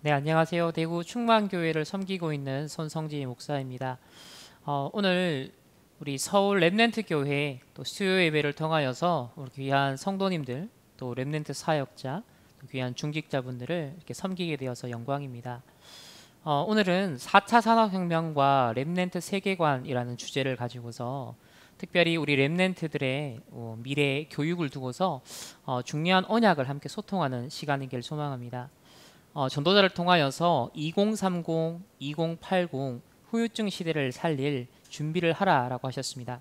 네, 안녕하세요. 대구 충만교회를 섬기고 있는 손성지 목사입니다. 오늘 우리 서울 렘넌트 교회 또 수요 예배를 통하여서 우리 귀한 성도님들 또 렘넌트 사역자 또 귀한 중직자분들을 이렇게 섬기게 되어서 영광입니다. 오늘은 4차 산업혁명과 렘넌트 세계관이라는 주제를 가지고서 특별히 우리 렘넌트들의 미래 교육을 두고서 중요한 언약을 함께 소통하는 시간이길 소망합니다. 전도자를 통하여서 2030, 2080 후유증 시대를 살릴 준비를 하라라고 하셨습니다.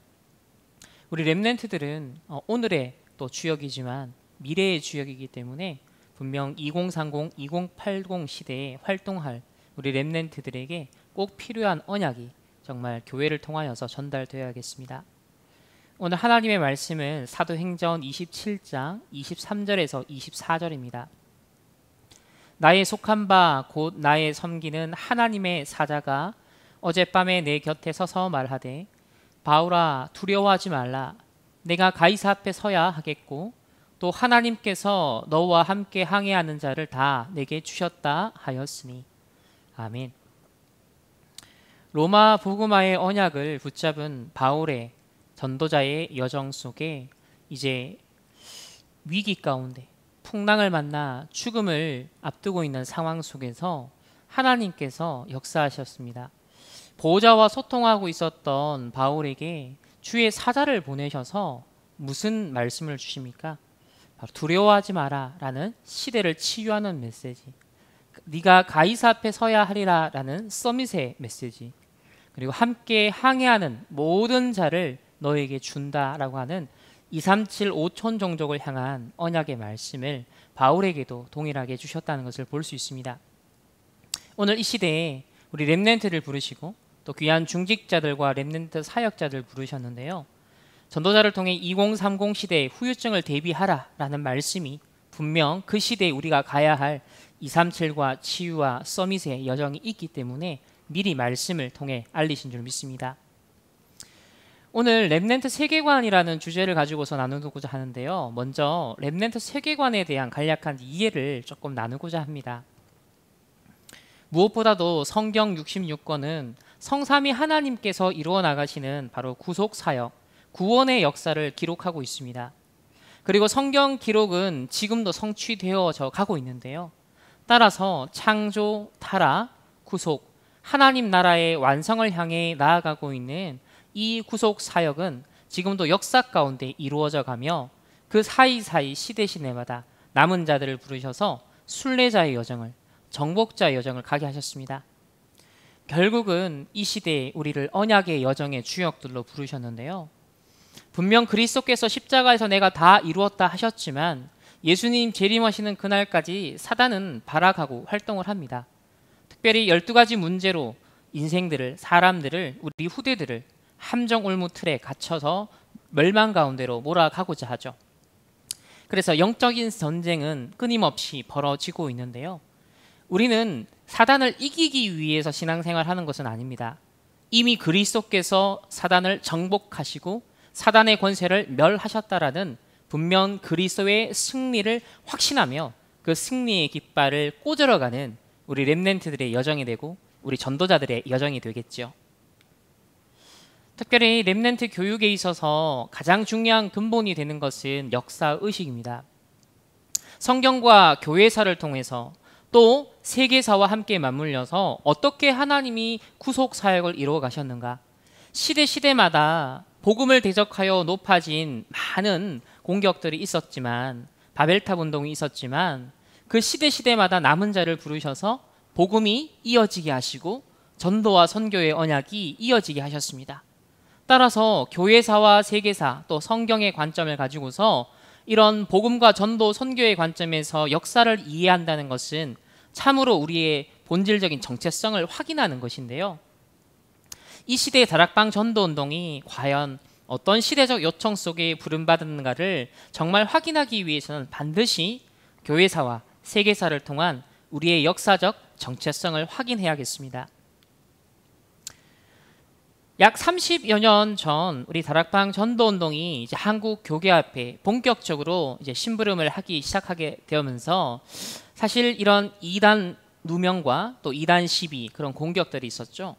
우리 렘넌트들은 오늘의 또 주역이지만 미래의 주역이기 때문에 분명 2030, 2080 시대에 활동할 우리 렘넌트들에게 꼭 필요한 언약이 정말 교회를 통하여서 전달되어야겠습니다. 오늘 하나님의 말씀은 사도행전 27장 23절에서 24절입니다. 나의 속한 바 곧 나의 섬기는 하나님의 사자가 어젯밤에 내 곁에 서서 말하되 바울아 두려워하지 말라. 내가 가이사 앞에 서야 하겠고 또 하나님께서 너와 함께 항해하는 자를 다 내게 주셨다 하였으니. 아멘. 로마 복음화의 언약을 붙잡은 바울의 전도자의 여정 속에 이제 위기 가운데 풍랑을 만나 죽음을 앞두고 있는 상황 속에서 하나님께서 역사하셨습니다. 보호자와 소통하고 있었던 바울에게 주의 사자를 보내셔서 무슨 말씀을 주십니까? 바로 두려워하지 마라 라는 시대를 치유하는 메시지, 네가 가이사 앞에 서야 하리라 라는 서밋의 메시지, 그리고 함께 항해하는 모든 자를 너에게 준다라고 하는 237 5천 종족을 향한 언약의 말씀을 바울에게도 동일하게 주셨다는 것을 볼 수 있습니다. 오늘 이 시대에 우리 렘넌트를 부르시고 또 귀한 중직자들과 렘넌트 사역자들 부르셨는데요. 전도자를 통해 2030 시대의 후유증을 대비하라 라는 말씀이 분명 그 시대에 우리가 가야 할 237과 치유와 서밋의 여정이 있기 때문에 미리 말씀을 통해 알리신 줄 믿습니다. 오늘 렘넌트 세계관이라는 주제를 가지고서 나누고자 하는데요. 먼저 렘넌트 세계관에 대한 간략한 이해를 조금 나누고자 합니다. 무엇보다도 성경 66권은 성삼위 하나님께서 이루어 나가시는 바로 구속 사역, 구원의 역사를 기록하고 있습니다. 그리고 성경 기록은 지금도 성취되어져 가고 있는데요. 따라서 창조, 타락, 구속, 하나님 나라의 완성을 향해 나아가고 있는 이 구속 사역은 지금도 역사 가운데 이루어져 가며 그 사이사이 시대마다 남은 자들을 부르셔서 순례자의 여정을, 정복자의 여정을 가게 하셨습니다. 결국은 이 시대에 우리를 언약의 여정의 주역들로 부르셨는데요. 분명 그리스도께서 십자가에서 내가 다 이루었다 하셨지만 예수님 재림하시는 그날까지 사단은 발악하고 활동을 합니다. 특별히 12가지 문제로 인생들을, 사람들을, 우리 후대들을 함정 올무 틀에 갇혀서 멸망 가운데로 몰아가고자 하죠. 그래서 영적인 전쟁은 끊임없이 벌어지고 있는데요. 우리는 사단을 이기기 위해서 신앙생활하는 것은 아닙니다. 이미 그리스도께서 사단을 정복하시고 사단의 권세를 멸하셨다라는 분명 그리스도의 승리를 확신하며 그 승리의 깃발을 꽂으러가는 우리 렘넌트들의 여정이 되고 우리 전도자들의 여정이 되겠죠. 특별히 렘넌트 교육에 있어서 가장 중요한 근본이 되는 것은 역사의식입니다. 성경과 교회사를 통해서 또 세계사와 함께 맞물려서 어떻게 하나님이 구속 사역을 이루어 가셨는가, 시대마다 복음을 대적하여 높아진 많은 공격들이 있었지만, 바벨탑 운동이 있었지만 그 시대마다 남은 자를 부르셔서 복음이 이어지게 하시고 전도와 선교의 언약이 이어지게 하셨습니다. 따라서 교회사와 세계사 또 성경의 관점을 가지고서 이런 복음과 전도 선교의 관점에서 역사를 이해한다는 것은 참으로 우리의 본질적인 정체성을 확인하는 것인데요. 이 시대의 다락방 전도운동이 과연 어떤 시대적 요청 속에 부름받았는가를 정말 확인하기 위해서는 반드시 교회사와 세계사를 통한 우리의 역사적 정체성을 확인해야겠습니다. 약 30여 년 전 우리 다락방 전도운동이 이제 한국 교계 앞에 본격적으로 이제 심부름을 하기 시작하게 되면서 사실 이런 이단 누명과 또 이단 시비 그런 공격들이 있었죠.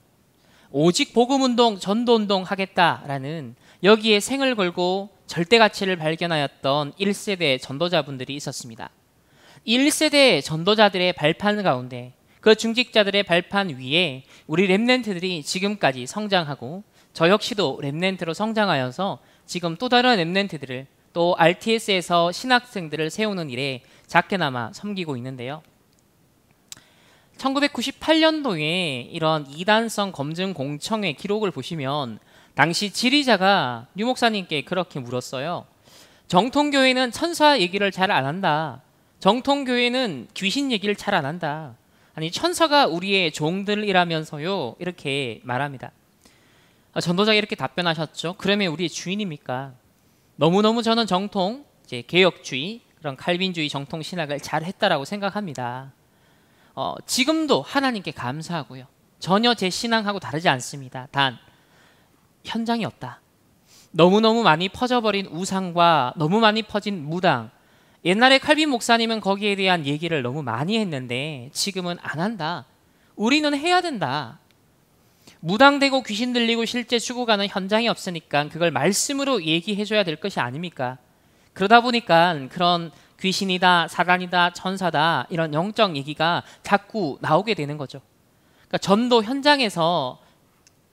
오직 복음운동, 전도운동 하겠다라는 여기에 생을 걸고 절대 가치를 발견하였던 1세대 전도자분들이 있었습니다. 1세대 전도자들의 발판 가운데 그 중직자들의 발판 위에 우리 렘넌트들이 지금까지 성장하고 저 역시도 렘넌트로 성장하여서 지금 또 다른 렘넌트들을 또 RTS에서 신학생들을 세우는 일에 작게나마 섬기고 있는데요. 1998년도에 이런 이단성 검증 공청회 기록을 보시면 당시 지리자가 류 목사님께 그렇게 물었어요. 정통교회는 천사 얘기를 잘 안 한다. 정통교회는 귀신 얘기를 잘 안 한다. 아니 천사가 우리의 종들이라면서요. 이렇게 말합니다. 전도자가 이렇게 답변하셨죠. 그러면 우리의 주인입니까? 너무너무 저는 정통, 이제 개혁주의, 그런 칼빈주의 정통 신학을 잘 했다라고 생각합니다. 지금도 하나님께 감사하고요. 전혀 제 신앙하고 다르지 않습니다. 단 현장이 없다. 너무너무 많이 퍼져버린 우상과 너무 많이 퍼진 무당. 옛날에 칼빈 목사님은 거기에 대한 얘기를 너무 많이 했는데 지금은 안 한다. 우리는 해야 된다. 무당되고 귀신 들리고 실제 죽어가는 현장이 없으니까 그걸 말씀으로 얘기해줘야 될 것이 아닙니까? 그러다 보니까 그런 귀신이다, 사단이다, 천사다 이런 영적 얘기가 자꾸 나오게 되는 거죠. 그러니까 전도 현장에서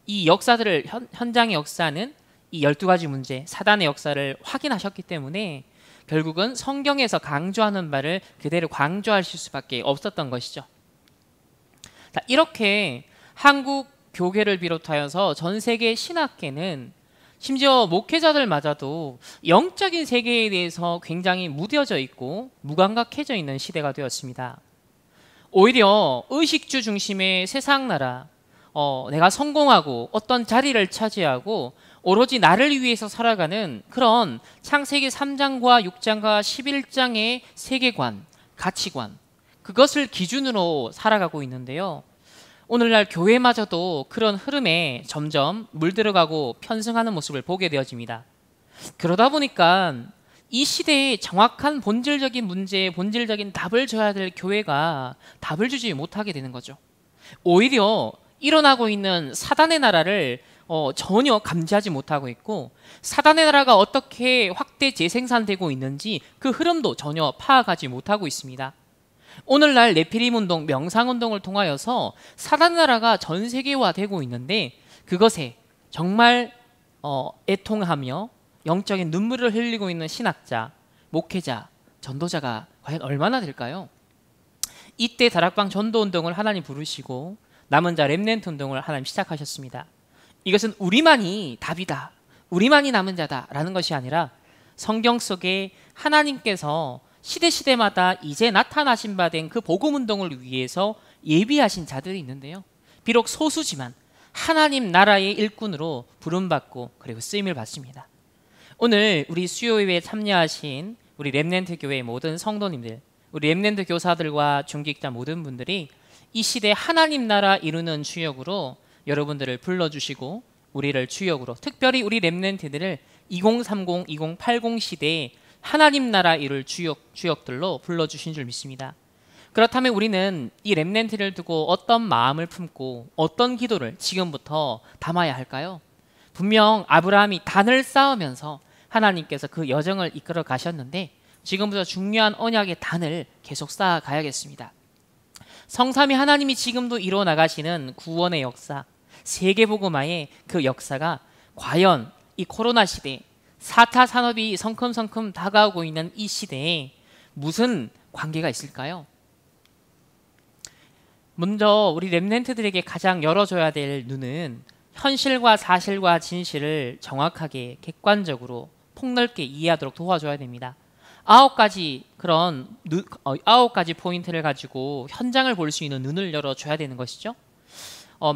이 역사들을 현장의 역사는 이 12가지 문제, 사단의 역사를 확인하셨기 때문에 결국은 성경에서 강조하는 바를 그대로 강조하실 수밖에 없었던 것이죠. 자, 이렇게 한국 교계를 비롯하여서 전 세계 신학계는 심지어 목회자들마저도 영적인 세계에 대해서 굉장히 무뎌져 있고 무감각해져 있는 시대가 되었습니다. 오히려 의식주 중심의 세상 나라, 내가 성공하고 어떤 자리를 차지하고 오로지 나를 위해서 살아가는 그런 창세기 3장과 6장과 11장의 세계관, 가치관, 그것을 기준으로 살아가고 있는데요. 오늘날 교회마저도 그런 흐름에 점점 물들어가고 편승하는 모습을 보게 되어집니다. 그러다 보니까 이 시대의 정확한 본질적인 문제에 본질적인 답을 줘야 될 교회가 답을 주지 못하게 되는 거죠. 오히려 일어나고 있는 사단의 나라를 전혀 감지하지 못하고 있고 사단의 나라가 어떻게 확대 재생산되고 있는지 그 흐름도 전혀 파악하지 못하고 있습니다. 오늘날 네피림 운동, 명상 운동을 통하여서 사단 나라가 전 세계화되고 있는데 그것에 정말 애통하며 영적인 눈물을 흘리고 있는 신학자, 목회자, 전도자가 과연 얼마나 될까요? 이때 다락방 전도 운동을 하나님 부르시고 남은 자 렘넌트 운동을 하나님 시작하셨습니다. 이것은 우리만이 답이다, 우리만이 남은 자다라는 것이 아니라 성경 속에 하나님께서 시대마다 이제 나타나신 바 된 그 복음 운동을 위해서 예비하신 자들이 있는데요. 비록 소수지만 하나님 나라의 일꾼으로 부름받고 그리고 쓰임을 받습니다. 오늘 우리 수요예배에 참여하신 우리 렘넌트 교회의 모든 성도님들, 우리 렘넌트 교사들과 중직자 모든 분들이 이 시대 하나님 나라 이루는 주역으로 여러분들을 불러주시고 우리를 주역으로 특별히 우리 렘넌트들을 2030, 2080 시대에 하나님 나라 이룰 주역들로 불러주신 줄 믿습니다. 그렇다면 우리는 이 렘넌트를 두고 어떤 마음을 품고 어떤 기도를 지금부터 담아야 할까요? 분명 아브라함이 단을 쌓으면서 하나님께서 그 여정을 이끌어 가셨는데 지금부터 중요한 언약의 단을 계속 쌓아 가야겠습니다. 성삼위 하나님이 지금도 이루어 나가시는 구원의 역사, 세계복음화의 그 역사가 과연 이 코로나 시대 4차 산업이 성큼성큼 다가오고 있는 이 시대에 무슨 관계가 있을까요? 먼저 우리 렘넌트들에게 가장 열어줘야 될 눈은 현실과 사실과 진실을 정확하게 객관적으로 폭넓게 이해하도록 도와줘야 됩니다. 9가지 포인트를 가지고 현장을 볼 수 있는 눈을 열어줘야 되는 것이죠.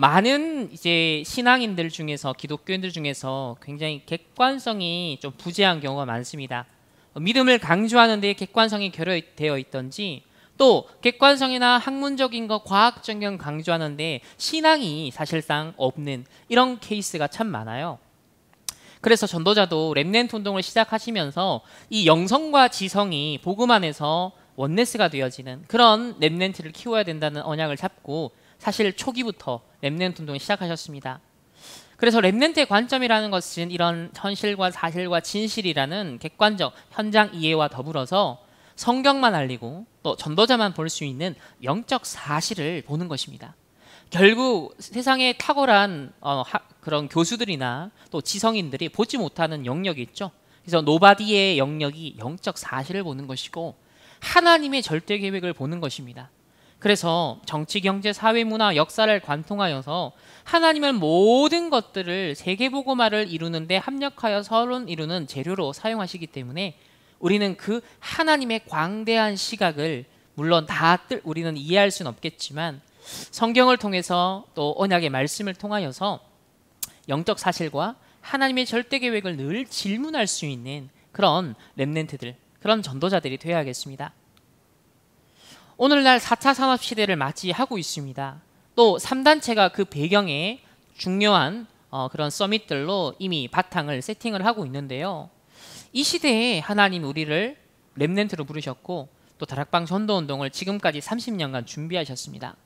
많은 이제 신앙인들 중에서 기독교인들 중에서 굉장히 객관성이 좀 부재한 경우가 많습니다. 믿음을 강조하는 데 객관성이 결여되어 있던지 또 객관성이나 학문적인 거 과학적인 거 강조하는데 신앙이 사실상 없는 이런 케이스가 참 많아요. 그래서 전도자도 렘넌트 운동을 시작하시면서 이 영성과 지성이 복음 안에서 원네스가 되어지는 그런 렘넌트를 키워야 된다는 언약을 잡고 사실 초기부터 렘넌트 운동을 시작하셨습니다. 그래서 렘넌트의 관점이라는 것은 이런 현실과 사실과 진실이라는 객관적 현장 이해와 더불어서 성경만 알리고 또 전도자만 볼 수 있는 영적 사실을 보는 것입니다. 결국 세상에 탁월한 그런 교수들이나 또 지성인들이 보지 못하는 영역이 있죠. 그래서 노바디의 영역이 영적 사실을 보는 것이고 하나님의 절대 계획을 보는 것입니다. 그래서 정치, 경제, 사회, 문화, 역사를 관통하여서 하나님은 모든 것들을 세계복음화를 이루는데 합력하여 서론 이루는 재료로 사용하시기 때문에 우리는 그 하나님의 광대한 시각을 물론 우리는 이해할 수는 없겠지만 성경을 통해서 또 언약의 말씀을 통하여서 영적 사실과 하나님의 절대 계획을 늘 질문할 수 있는 그런 렘넌트들, 그런 전도자들이 되어야겠습니다. 오늘날 4차 산업시대를 맞이하고 있습니다. 또 3단체가 그 배경에 중요한 그런 서밋들로 이미 바탕을 세팅을 하고 있는데요. 이 시대에 하나님 우리를 렘넌트로 부르셨고 또 다락방 전도운동을 지금까지 30년간 준비하셨습니다.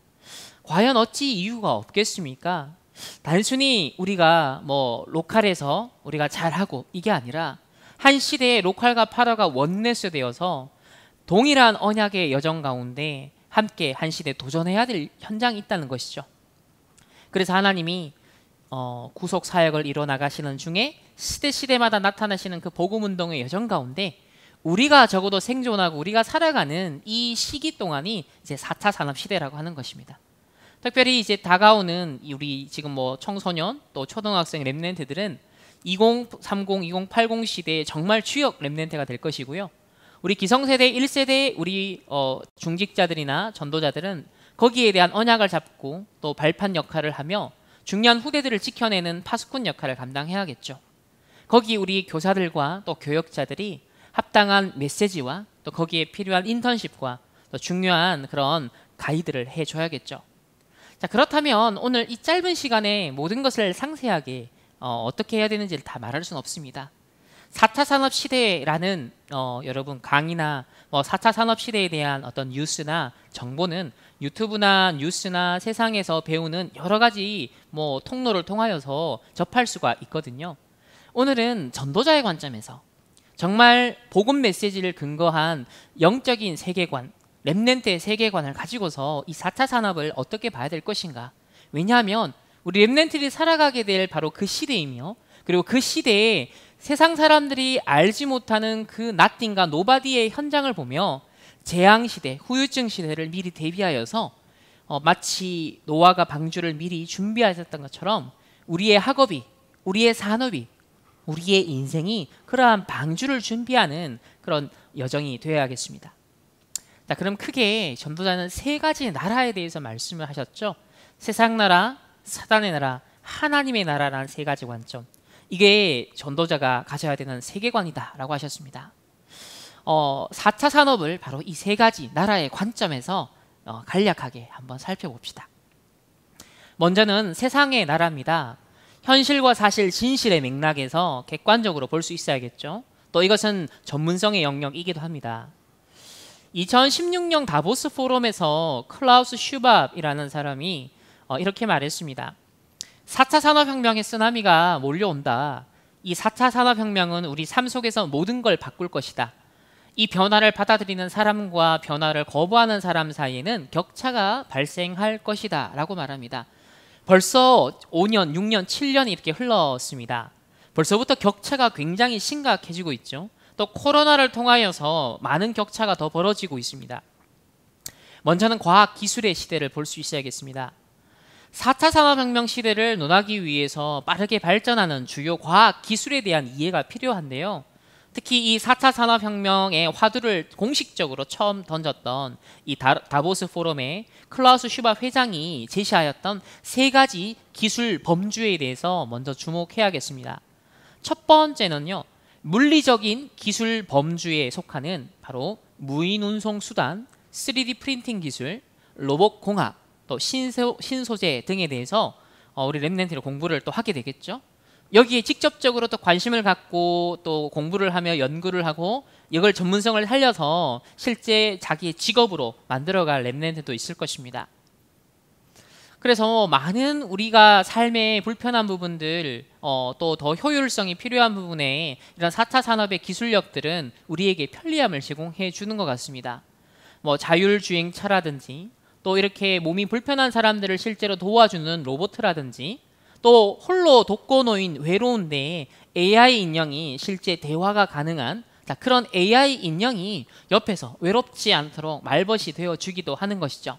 과연 어찌 이유가 없겠습니까? 단순히 우리가 로컬에서 우리가 잘하고 이게 아니라 한 시대에 로컬과 파라가 원네스 되어서 동일한 언약의 여정 가운데 함께 한 시대에 도전해야 될 현장이 있다는 것이죠. 그래서 하나님이 구속 사역을 이뤄나가시는 중에 시대마다 나타나시는 그 복음운동의 여정 가운데 우리가 적어도 생존하고 우리가 살아가는 이 시기 동안이 이제 4차 산업시대라고 하는 것입니다. 특별히 이제 다가오는 우리 지금 청소년 또 초등학생 렘넌트들은 2030, 2080 시대에 정말 주역 렘넌트가 될 것이고요. 우리 기성세대 1세대 우리 중직자들이나 전도자들은 거기에 대한 언약을 잡고 또 발판 역할을 하며 중요한 후대들을 지켜내는 파수꾼 역할을 감당해야겠죠. 거기 우리 교사들과 또 교역자들이 합당한 메시지와 또 거기에 필요한 인턴십과 또 중요한 그런 가이드를 해줘야겠죠. 자, 그렇다면 오늘 이 짧은 시간에 모든 것을 상세하게 어떻게 해야 되는지를 다 말할 수는 없습니다. 4차 산업시대라는 여러분 강의나 4차 산업시대에 대한 어떤 뉴스나 정보는 유튜브나 뉴스나 세상에서 배우는 여러 가지 통로를 통하여서 접할 수가 있거든요. 오늘은 전도자의 관점에서 정말 복음 메시지를 근거한 영적인 세계관, 렘넌트의 세계관을 가지고서 이 4차 산업을 어떻게 봐야 될 것인가. 왜냐하면 우리 렘넌트들이 살아가게 될 바로 그 시대이며 그리고 그 시대에 세상 사람들이 알지 못하는 그 나띵과 노바디의 현장을 보며 재앙시대, 후유증 시대를 미리 대비하여서 마치 노아가 방주를 미리 준비하셨던 것처럼 우리의 학업이, 우리의 산업이, 우리의 인생이 그러한 방주를 준비하는 그런 여정이 되어야겠습니다. 자, 그럼 크게 전도자는 세 가지 나라에 대해서 말씀을 하셨죠. 세상 나라, 사단의 나라, 하나님의 나라라는 세 가지 관점. 이게 전도자가 가져야 되는 세계관이다라고 하셨습니다. 4차 산업을 바로 이 세 가지 나라의 관점에서 간략하게 한번 살펴봅시다. 먼저는 세상의 나라입니다. 현실과 사실, 진실의 맥락에서 객관적으로 볼 수 있어야겠죠. 또 이것은 전문성의 영역이기도 합니다. 2016년 다보스 포럼에서 클라우스 슈밥이라는 사람이 이렇게 말했습니다. 4차 산업혁명의 쓰나미가 몰려온다. 이 4차 산업혁명은 우리 삶 속에서 모든 걸 바꿀 것이다. 이 변화를 받아들이는 사람과 변화를 거부하는 사람 사이에는 격차가 발생할 것이다 라고 말합니다. 벌써 5년, 6년, 7년이 이렇게 흘렀습니다. 벌써부터 격차가 굉장히 심각해지고 있죠. 또 코로나를 통하여서 많은 격차가 더 벌어지고 있습니다. 먼저는 과학 기술의 시대를 볼 수 있어야겠습니다. 4차 산업혁명 시대를 논하기 위해서 빠르게 발전하는 주요 과학 기술에 대한 이해가 필요한데요. 특히 이 4차 산업혁명의 화두를 공식적으로 처음 던졌던 이 다보스 포럼의 클라우스 슈밥 회장이 제시하였던 세 가지 기술 범주에 대해서 먼저 주목해야겠습니다. 첫 번째는요, 물리적인 기술 범주에 속하는 바로 무인 운송 수단, 3D 프린팅 기술, 로봇 공학, 또 신소재 등에 대해서 우리 렘넌트로 공부를 또 하게 되겠죠. 여기에 직접적으로 또 관심을 갖고 또 공부를 하며 연구를 하고 이걸 전문성을 살려서 실제 자기의 직업으로 만들어갈 렘넌트도 있을 것입니다. 그래서 많은 우리가 삶의 불편한 부분들 또 더 효율성이 필요한 부분에 이런 4차 산업의 기술력들은 우리에게 편리함을 제공해 주는 것 같습니다. 뭐 자율주행차라든지 또 이렇게 몸이 불편한 사람들을 실제로 도와주는 로봇이라든지 또 홀로 독거 노인 외로운데 AI 인형이 실제 대화가 가능한 그런 AI 인형이 옆에서 외롭지 않도록 말벗이 되어주기도 하는 것이죠.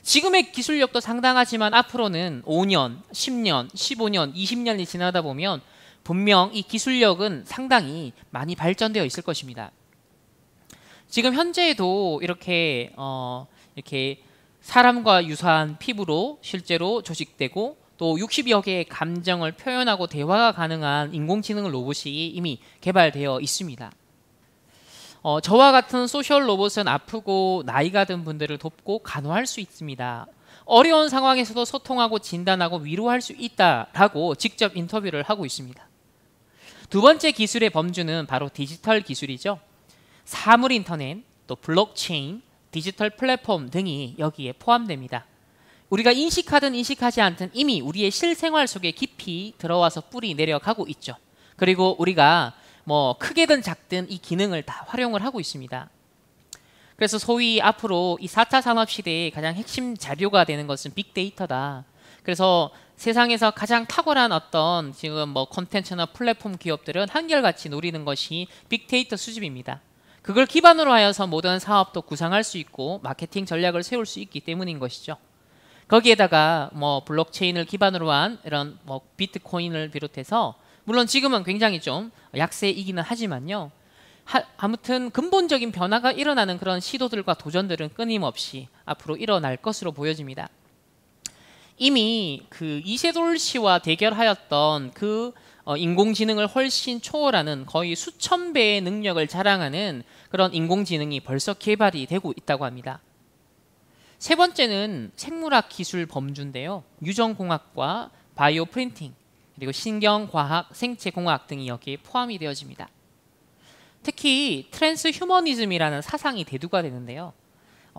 지금의 기술력도 상당하지만 앞으로는 5년, 10년, 15년, 20년이 지나다 보면 분명 이 기술력은 상당히 많이 발전되어 있을 것입니다. 지금 현재에도 이렇게 사람과 유사한 피부로 실제로 조직되고 또 60여 개의 감정을 표현하고 대화가 가능한 인공지능 로봇이 이미 개발되어 있습니다. 저와 같은 소셜 로봇은 아프고 나이가 든 분들을 돕고 간호할 수 있습니다. 어려운 상황에서도 소통하고 진단하고 위로할 수 있다라고 직접 인터뷰를 하고 있습니다. 두 번째 기술의 범주는 바로 디지털 기술이죠. 사물 인터넷, 또 블록체인, 디지털 플랫폼 등이 여기에 포함됩니다. 우리가 인식하든 인식하지 않든 이미 우리의 실생활 속에 깊이 들어와서 뿌리 내려가고 있죠. 그리고 우리가 뭐 크게든 작든 이 기능을 다 활용을 하고 있습니다. 그래서 소위 앞으로 이 4차 산업 시대의 가장 핵심 자료가 되는 것은 빅데이터다. 그래서 세상에서 가장 탁월한 어떤 지금 뭐 콘텐츠나 플랫폼 기업들은 한결같이 노리는 것이 빅데이터 수집입니다. 그걸 기반으로 하여서 모든 사업도 구상할 수 있고 마케팅 전략을 세울 수 있기 때문인 것이죠. 거기에다가 뭐 블록체인을 기반으로 한 이런 뭐 비트코인을 비롯해서 물론 지금은 굉장히 좀 약세이기는 하지만요. 아무튼 근본적인 변화가 일어나는 그런 시도들과 도전들은 끊임없이 앞으로 일어날 것으로 보여집니다. 이미 그 이세돌 씨와 대결하였던 그 인공지능을 훨씬 초월하는 거의 수천 배의 능력을 자랑하는 그런 인공지능이 벌써 개발이 되고 있다고 합니다. 세 번째는 생물학 기술 범주인데요. 유전공학과 바이오 프린팅, 그리고 신경과학, 생체공학 등이 여기에 포함이 되어집니다. 특히 트랜스 휴머니즘이라는 사상이 대두가 되는데요.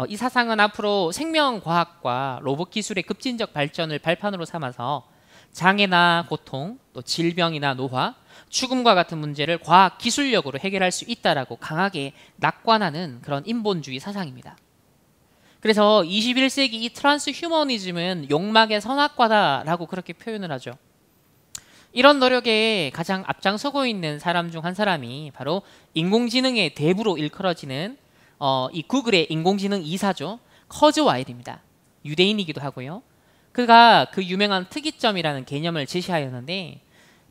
이 사상은 앞으로 생명과학과 로봇 기술의 급진적 발전을 발판으로 삼아서 장애나 고통, 또 질병이나 노화, 죽음과 같은 문제를 과학 기술력으로 해결할 수 있다라고 강하게 낙관하는 그런 인본주의 사상입니다. 그래서 21세기 이 트랜스 휴머니즘은 욕망의 선악과다라고 그렇게 표현을 하죠. 이런 노력에 가장 앞장서고 있는 사람 중 한 사람이 바로 인공지능의 대부로 일컬어지는 이 구글의 인공지능 이사죠. 커즈 와일입니다. 유대인이기도 하고요. 그가 그 유명한 특이점이라는 개념을 제시하였는데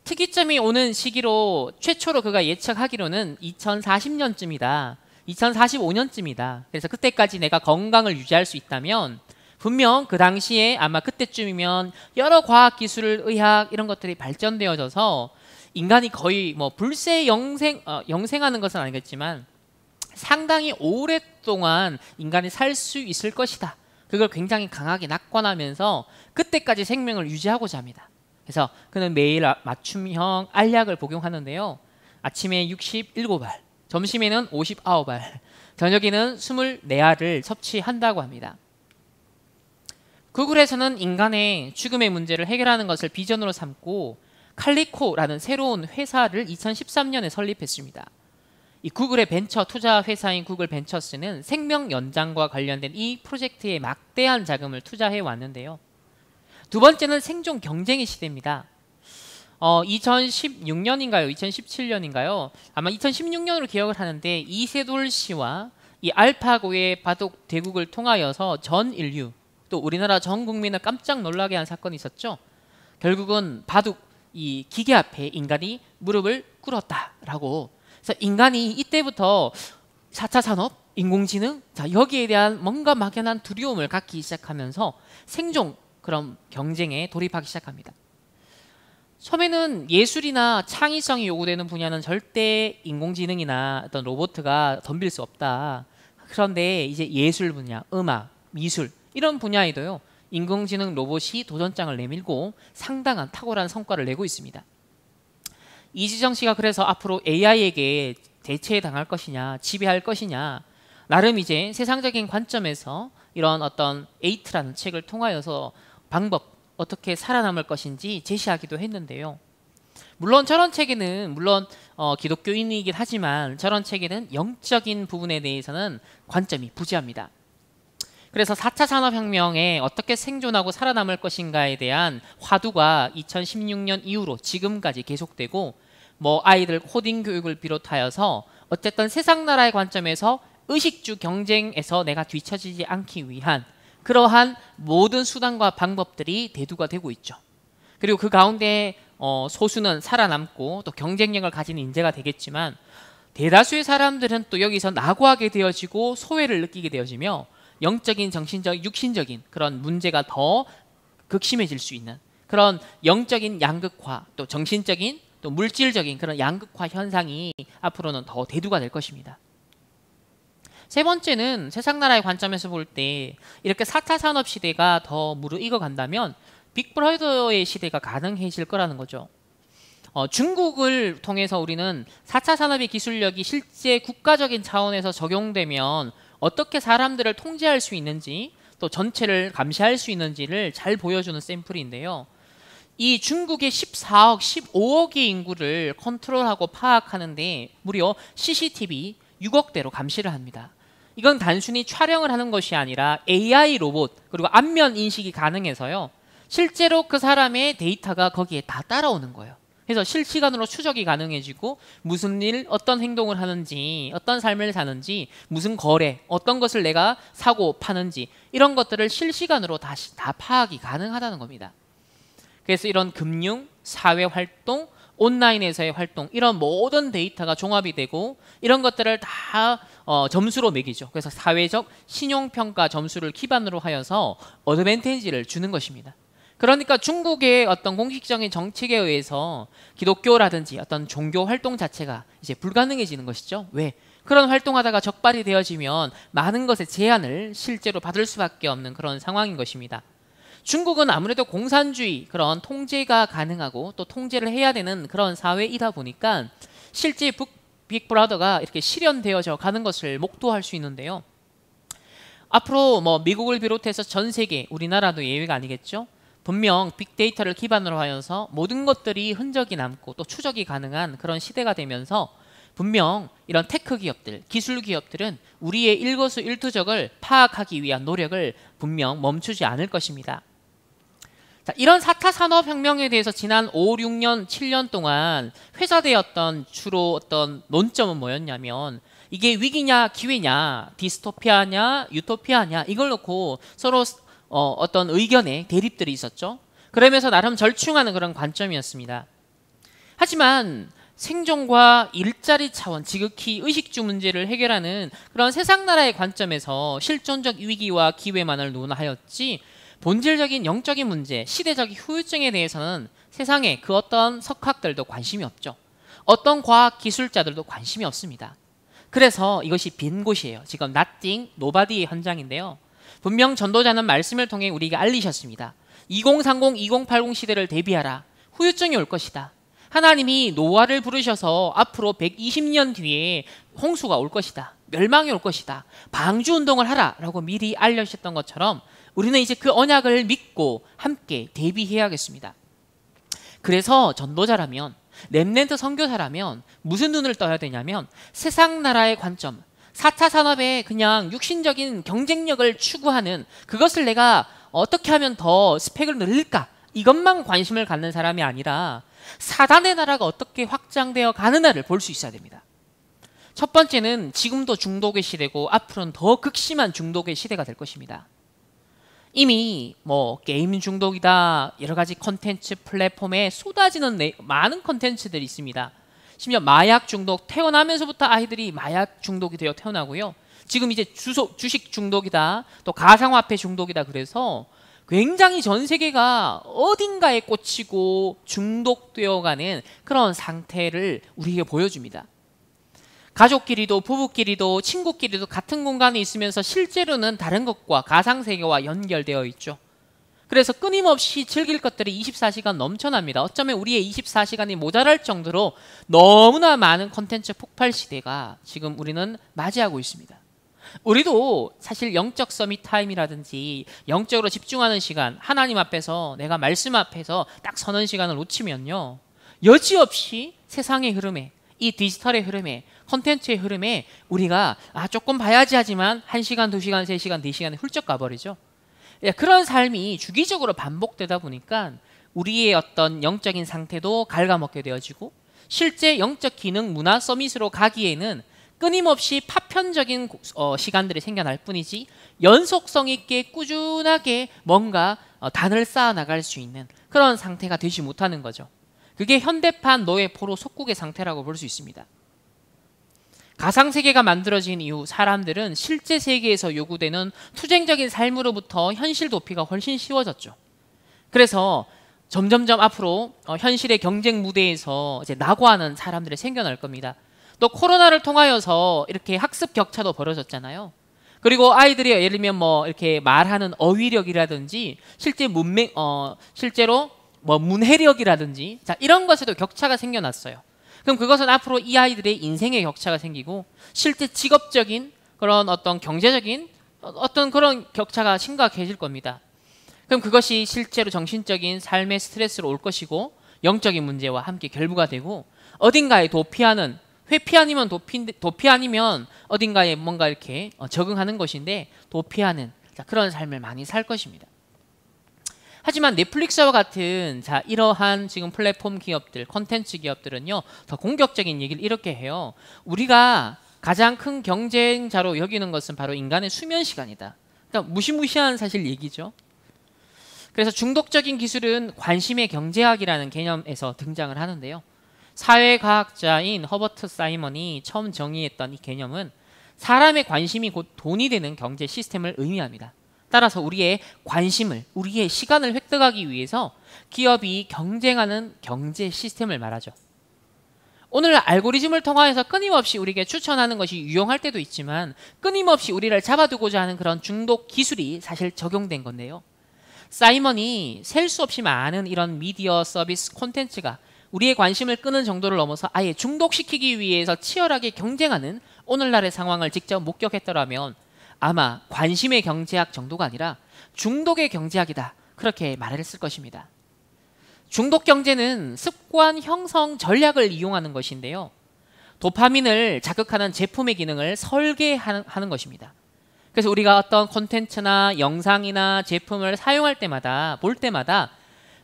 특이점이 오는 시기로 최초로 그가 예측하기로는 2040년쯤이다. 2045년쯤이다. 그래서 그때까지 내가 건강을 유지할 수 있다면 분명 그 당시에 아마 그때쯤이면 여러 과학기술, 의학 이런 것들이 발전되어져서 인간이 거의 뭐 불새 영생하는 것은 아니겠지만 상당히 오랫동안 인간이 살 수 있을 것이다. 그걸 굉장히 강하게 낙관하면서 그때까지 생명을 유지하고자 합니다. 그래서 그는 매일 맞춤형 알약을 복용하는데요. 아침에 67알, 점심에는 59알, 저녁에는 24알을 섭취한다고 합니다. 구글에서는 인간의 죽음의 문제를 해결하는 것을 비전으로 삼고 칼리코라는 새로운 회사를 2013년에 설립했습니다. 이 구글의 벤처 투자 회사인 구글 벤처스는 생명 연장과 관련된 이 프로젝트에 막대한 자금을 투자해 왔는데요. 두 번째는 생존 경쟁의 시대입니다. 2016년인가요? 2017년인가요? 아마 2016년으로 기억을 하는데 이세돌 씨와 이 알파고의 바둑 대국을 통하여서 전 인류 또 우리나라 전 국민을 깜짝 놀라게 한 사건이 있었죠. 결국은 바둑 이 기계 앞에 인간이 무릎을 꿇었다라고. 그래서 인간이 이때부터 4차 산업, 인공지능, 여기에 대한 뭔가 막연한 두려움을 갖기 시작하면서 생존 그런 경쟁에 돌입하기 시작합니다. 처음에는 예술이나 창의성이 요구되는 분야는 절대 인공지능이나 어떤 로봇가 덤빌 수 없다. 그런데 이제 예술 분야, 음악, 미술 이런 분야에도요. 인공지능 로봇이 도전장을 내밀고 상당한 탁월한 성과를 내고 있습니다. 이지정 씨가 그래서 앞으로 AI에게 대체당할 것이냐, 지배할 것이냐, 나름 이제 세상적인 관점에서 이런 어떤 에이트라는 책을 통하여서 방법, 어떻게 살아남을 것인지 제시하기도 했는데요. 물론 저런 책에는 기독교인이긴 하지만 저런 책에는 영적인 부분에 대해서는 관점이 부재합니다. 그래서 4차 산업혁명에 어떻게 생존하고 살아남을 것인가에 대한 화두가 2016년 이후로 지금까지 계속되고 아이들 코딩 교육을 비롯하여서 어쨌든 세상 나라의 관점에서 의식주 경쟁에서 내가 뒤처지지 않기 위한 그러한 모든 수단과 방법들이 대두가 되고 있죠. 그리고 그 가운데 소수는 살아남고 또 경쟁력을 가진 인재가 되겠지만 대다수의 사람들은 또 여기서 낙오하게 되어지고 소외를 느끼게 되어지며 영적인, 정신적, 육신적인 그런 문제가 더 극심해질 수 있는 그런 영적인 양극화, 또 정신적인, 또 물질적인 그런 양극화 현상이 앞으로는 더 대두가 될 것입니다. 세 번째는 세상 나라의 관점에서 볼 때 이렇게 4차 산업 시대가 더 무르익어 간다면 빅브라더의 시대가 가능해질 거라는 거죠. 중국을 통해서 우리는 4차 산업의 기술력이 실제 국가적인 차원에서 적용되면 어떻게 사람들을 통제할 수 있는지 또 전체를 감시할 수 있는지를 잘 보여주는 샘플인데요. 이 중국의 14억, 15억의 인구를 컨트롤하고 파악하는데 무려 CCTV 6억대로 감시를 합니다. 이건 단순히 촬영을 하는 것이 아니라 AI 로봇 그리고 안면 인식이 가능해서요. 실제로 그 사람의 데이터가 거기에 다 따라오는 거예요. 그래서 실시간으로 추적이 가능해지고 무슨 일, 어떤 행동을 하는지, 어떤 삶을 사는지, 무슨 거래, 어떤 것을 내가 사고 파는지 이런 것들을 실시간으로 다시 다 파악이 가능하다는 겁니다. 그래서 이런 금융, 사회활동, 온라인에서의 활동 이런 모든 데이터가 종합이 되고 이런 것들을 다 점수로 매기죠. 그래서 사회적 신용평가 점수를 기반으로 하여서 어드밴티지를 주는 것입니다. 그러니까 중국의 어떤 공식적인 정책에 의해서 기독교라든지 어떤 종교 활동 자체가 이제 불가능해지는 것이죠. 왜? 그런 활동하다가 적발이 되어지면 많은 것의 제한을 실제로 받을 수밖에 없는 그런 상황인 것입니다. 중국은 아무래도 공산주의 그런 통제가 가능하고 또 통제를 해야 되는 그런 사회이다 보니까 실제 빅브라더가 이렇게 실현되어져 가는 것을 목도할 수 있는데요. 앞으로 미국을 비롯해서 전 세계, 우리나라도 예외가 아니겠죠. 분명 빅데이터를 기반으로 하여서 모든 것들이 흔적이 남고 또 추적이 가능한 그런 시대가 되면서 분명 이런 테크 기업들, 기술 기업들은 우리의 일거수일투족을 파악하기 위한 노력을 분명 멈추지 않을 것입니다. 자, 이런 4차 산업혁명에 대해서 지난 5, 6년, 7년 동안 회자되었던 주로 어떤 논점은 뭐였냐면 이게 위기냐 기회냐, 디스토피아냐 유토피아냐 이걸 놓고 서로 어떤 의견의 대립들이 있었죠. 그러면서 나름 절충하는 그런 관점이었습니다. 하지만 생존과 일자리 차원, 지극히 의식주 문제를 해결하는 그런 세상 나라의 관점에서 실존적 위기와 기회만을 논하였지 본질적인 영적인 문제, 시대적 후유증에 대해서는 세상에 그 어떤 석학들도 관심이 없죠. 어떤 과학 기술자들도 관심이 없습니다. 그래서 이것이 빈 곳이에요. 지금 nothing, nobody의 현장인데요. 분명 전도자는 말씀을 통해 우리에게 알리셨습니다. 2030, 2080 시대를 대비하라. 후유증이 올 것이다. 하나님이 노아를 부르셔서 앞으로 120년 뒤에 홍수가 올 것이다. 멸망이 올 것이다. 방주운동을 하라 라고 미리 알려주셨던 것처럼 우리는 이제 그 언약을 믿고 함께 대비해야겠습니다. 그래서 전도자라면, 렘넌트 선교사라면 무슨 눈을 떠야 되냐면 세상 나라의 관점, 4차 산업의 그냥 육신적인 경쟁력을 추구하는 그것을 내가 어떻게 하면 더 스펙을 늘릴까 이것만 관심을 갖는 사람이 아니라 사단의 나라가 어떻게 확장되어 가느냐를 볼 수 있어야 됩니다. 첫 번째는 지금도 중독의 시대고 앞으로는 더 극심한 중독의 시대가 될 것입니다. 이미 게임 중독이다, 여러 가지 컨텐츠 플랫폼에 쏟아지는 많은 컨텐츠들이 있습니다. 심지어 마약 중독, 태어나면서부터 아이들이 마약 중독이 되어 태어나고요. 지금 이제 주식 중독이다, 또 가상화폐 중독이다. 그래서 굉장히 전 세계가 어딘가에 꽂히고 중독되어가는 그런 상태를 우리에게 보여줍니다. 가족끼리도 부부끼리도 친구끼리도 같은 공간에 있으면서 실제로는 다른 것과 가상세계와 연결되어 있죠. 그래서 끊임없이 즐길 것들이 24시간 넘쳐납니다. 어쩌면 우리의 24시간이 모자랄 정도로 너무나 많은 콘텐츠 폭발 시대가 지금 우리는 맞이하고 있습니다. 우리도 사실 영적 서밋 타임이라든지 영적으로 집중하는 시간, 하나님 앞에서 내가 말씀 앞에서 딱 서는 시간을 놓치면요, 여지없이 세상의 흐름에, 이 디지털의 흐름에, 콘텐츠의 흐름에 우리가 조금 봐야지 하지만 1시간, 2시간, 3시간, 4시간에 훌쩍 가버리죠. 그런 삶이 주기적으로 반복되다 보니까 우리의 어떤 영적인 상태도 갉아먹게 되어지고, 실제 영적 기능 문화 서밋으로 가기에는 끊임없이 파편적인 시간들이 생겨날 뿐이지 연속성 있게 꾸준하게 뭔가 단을 쌓아 나갈 수 있는 그런 상태가 되지 못하는 거죠. 그게 현대판 노예 포로 속국의 상태라고 볼 수 있습니다. 가상세계가 만들어진 이후 사람들은 실제 세계에서 요구되는 투쟁적인 삶으로부터 현실 도피가 훨씬 쉬워졌죠. 그래서 점점점 앞으로 현실의 경쟁 무대에서 이제 낙오하는 사람들이 생겨날 겁니다. 또 코로나를 통하여서 이렇게 학습 격차도 벌어졌잖아요. 그리고 아이들이 예를 들면 뭐 이렇게 말하는 어휘력이라든지 실제로 뭐 문해력이라든지 이런 것에도 격차가 생겨났어요. 그럼 그것은 앞으로 이 아이들의 인생의 격차가 생기고 실제 직업적인 그런 어떤 경제적인 어떤 그런 격차가 심각해질 겁니다. 그럼 그것이 실제로 정신적인 삶의 스트레스로 올 것이고 영적인 문제와 함께 결부가 되고 어딘가에 도피하는, 회피 아니면 도피 아니면 어딘가에 뭔가 이렇게 적응하는 것인데 도피하는 그런 삶을 많이 살 것입니다. 하지만 넷플릭스와 같은 이러한 지금 플랫폼 기업들, 콘텐츠 기업들은요, 더 공격적인 얘기를 이렇게 해요. 우리가 가장 큰 경쟁자로 여기는 것은 바로 인간의 수면 시간이다. 그러니까 무시무시한 사실 얘기죠. 그래서 중독적인 기술은 관심의 경제학이라는 개념에서 등장을 하는데요. 사회과학자인 허버트 사이먼이 처음 정의했던 이 개념은 사람의 관심이 곧 돈이 되는 경제 시스템을 의미합니다. 따라서 우리의 관심을, 우리의 시간을 획득하기 위해서 기업이 경쟁하는 경제 시스템을 말하죠. 오늘 알고리즘을 통하여서 끊임없이 우리에게 추천하는 것이 유용할 때도 있지만 끊임없이 우리를 잡아두고자 하는 그런 중독 기술이 사실 적용된 건데요. 사이먼이 셀 수 없이 많은 이런 미디어 서비스 콘텐츠가 우리의 관심을 끄는 정도를 넘어서 아예 중독시키기 위해서 치열하게 경쟁하는 오늘날의 상황을 직접 목격했더라면 아마 관심의 경제학 정도가 아니라 중독의 경제학이다, 그렇게 말을 했을 것입니다. 중독 경제는 습관 형성 전략을 이용하는 것인데요. 도파민을 자극하는 제품의 기능을 설계하는 것입니다. 그래서 우리가 어떤 콘텐츠나 영상이나 제품을 사용할 때마다, 볼 때마다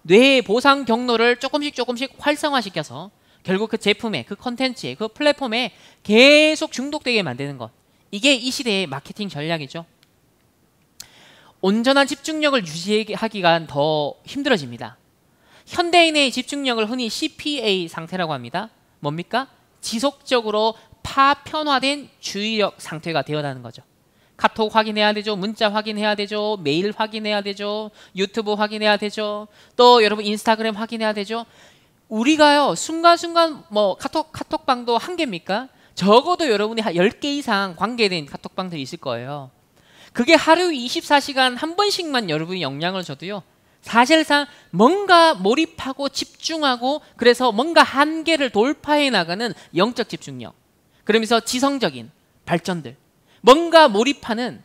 뇌의 보상 경로를 조금씩 활성화시켜서 결국 그 제품에, 그 콘텐츠에, 그 플랫폼에 계속 중독되게 만드는 것. 이게 이 시대의 마케팅 전략이죠. 온전한 집중력을 유지하기가 더 힘들어집니다. 현대인의 집중력을 흔히 CPA 상태라고 합니다. 뭡니까? 지속적으로 파편화된 주의력 상태가 되어가는 거죠. 카톡 확인해야 되죠. 문자 확인해야 되죠. 메일 확인해야 되죠. 유튜브 확인해야 되죠. 또 여러분 인스타그램 확인해야 되죠. 우리가요, 순간순간 뭐 카톡방도 한 개입니까? 적어도 여러분이 한 10개 이상 관계된 카톡방들이 있을 거예요. 그게 하루 24시간 한 번씩만 여러분이 영향을 줘도요, 사실상 뭔가 몰입하고 집중하고 그래서 뭔가 한계를 돌파해 나가는 영적 집중력, 그러면서 지성적인 발전들, 뭔가 몰입하는,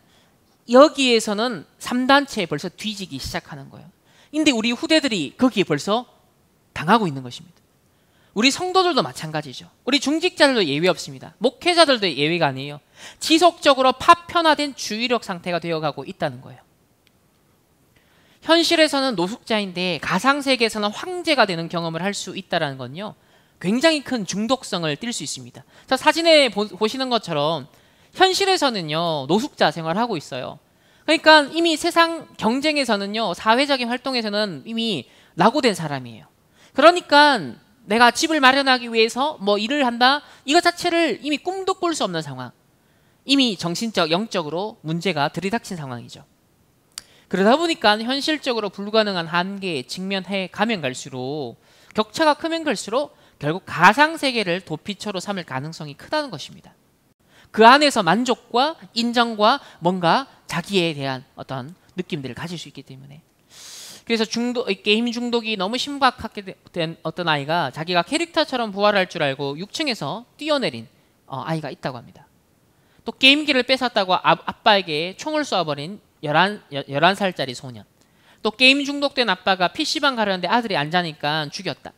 여기에서는 3단체에 벌써 뒤지기 시작하는 거예요. 근데 우리 후대들이 거기에 벌써 당하고 있는 것입니다. 우리 성도들도 마찬가지죠. 우리 중직자들도 예외 없습니다. 목회자들도 예외가 아니에요. 지속적으로 파편화된 주의력 상태가 되어가고 있다는 거예요. 현실에서는 노숙자인데 가상세계에서는 황제가 되는 경험을 할 수 있다는 건요, 굉장히 큰 중독성을 띌 수 있습니다. 자, 사진에 보시는 것처럼 현실에서는요, 노숙자 생활하고 있어요. 그러니까 이미 세상 경쟁에서는요, 사회적인 활동에서는 이미 낙오된 사람이에요. 그러니까 내가 집을 마련하기 위해서 뭐 일을 한다, 이것 자체를 이미 꿈도 꿀 수 없는 상황, 이미 정신적, 영적으로 문제가 들이닥친 상황이죠. 그러다 보니까 현실적으로 불가능한 한계에 직면해 가면 갈수록, 격차가 크면 갈수록 결국 가상세계를 도피처로 삼을 가능성이 크다는 것입니다. 그 안에서 만족과 인정과 뭔가 자기에 대한 어떤 느낌들을 가질 수 있기 때문에 그래서 게임 중독이 너무 심각하게 된 어떤 아이가 자기가 캐릭터처럼 부활할 줄 알고 6층에서 뛰어내린 아이가 있다고 합니다. 또 게임기를 뺏었다고 아빠에게 총을 쏘아버린 11살짜리 소년. 또 게임 중독된 아빠가 PC방 가려는데 아들이 안 자니까 죽였다.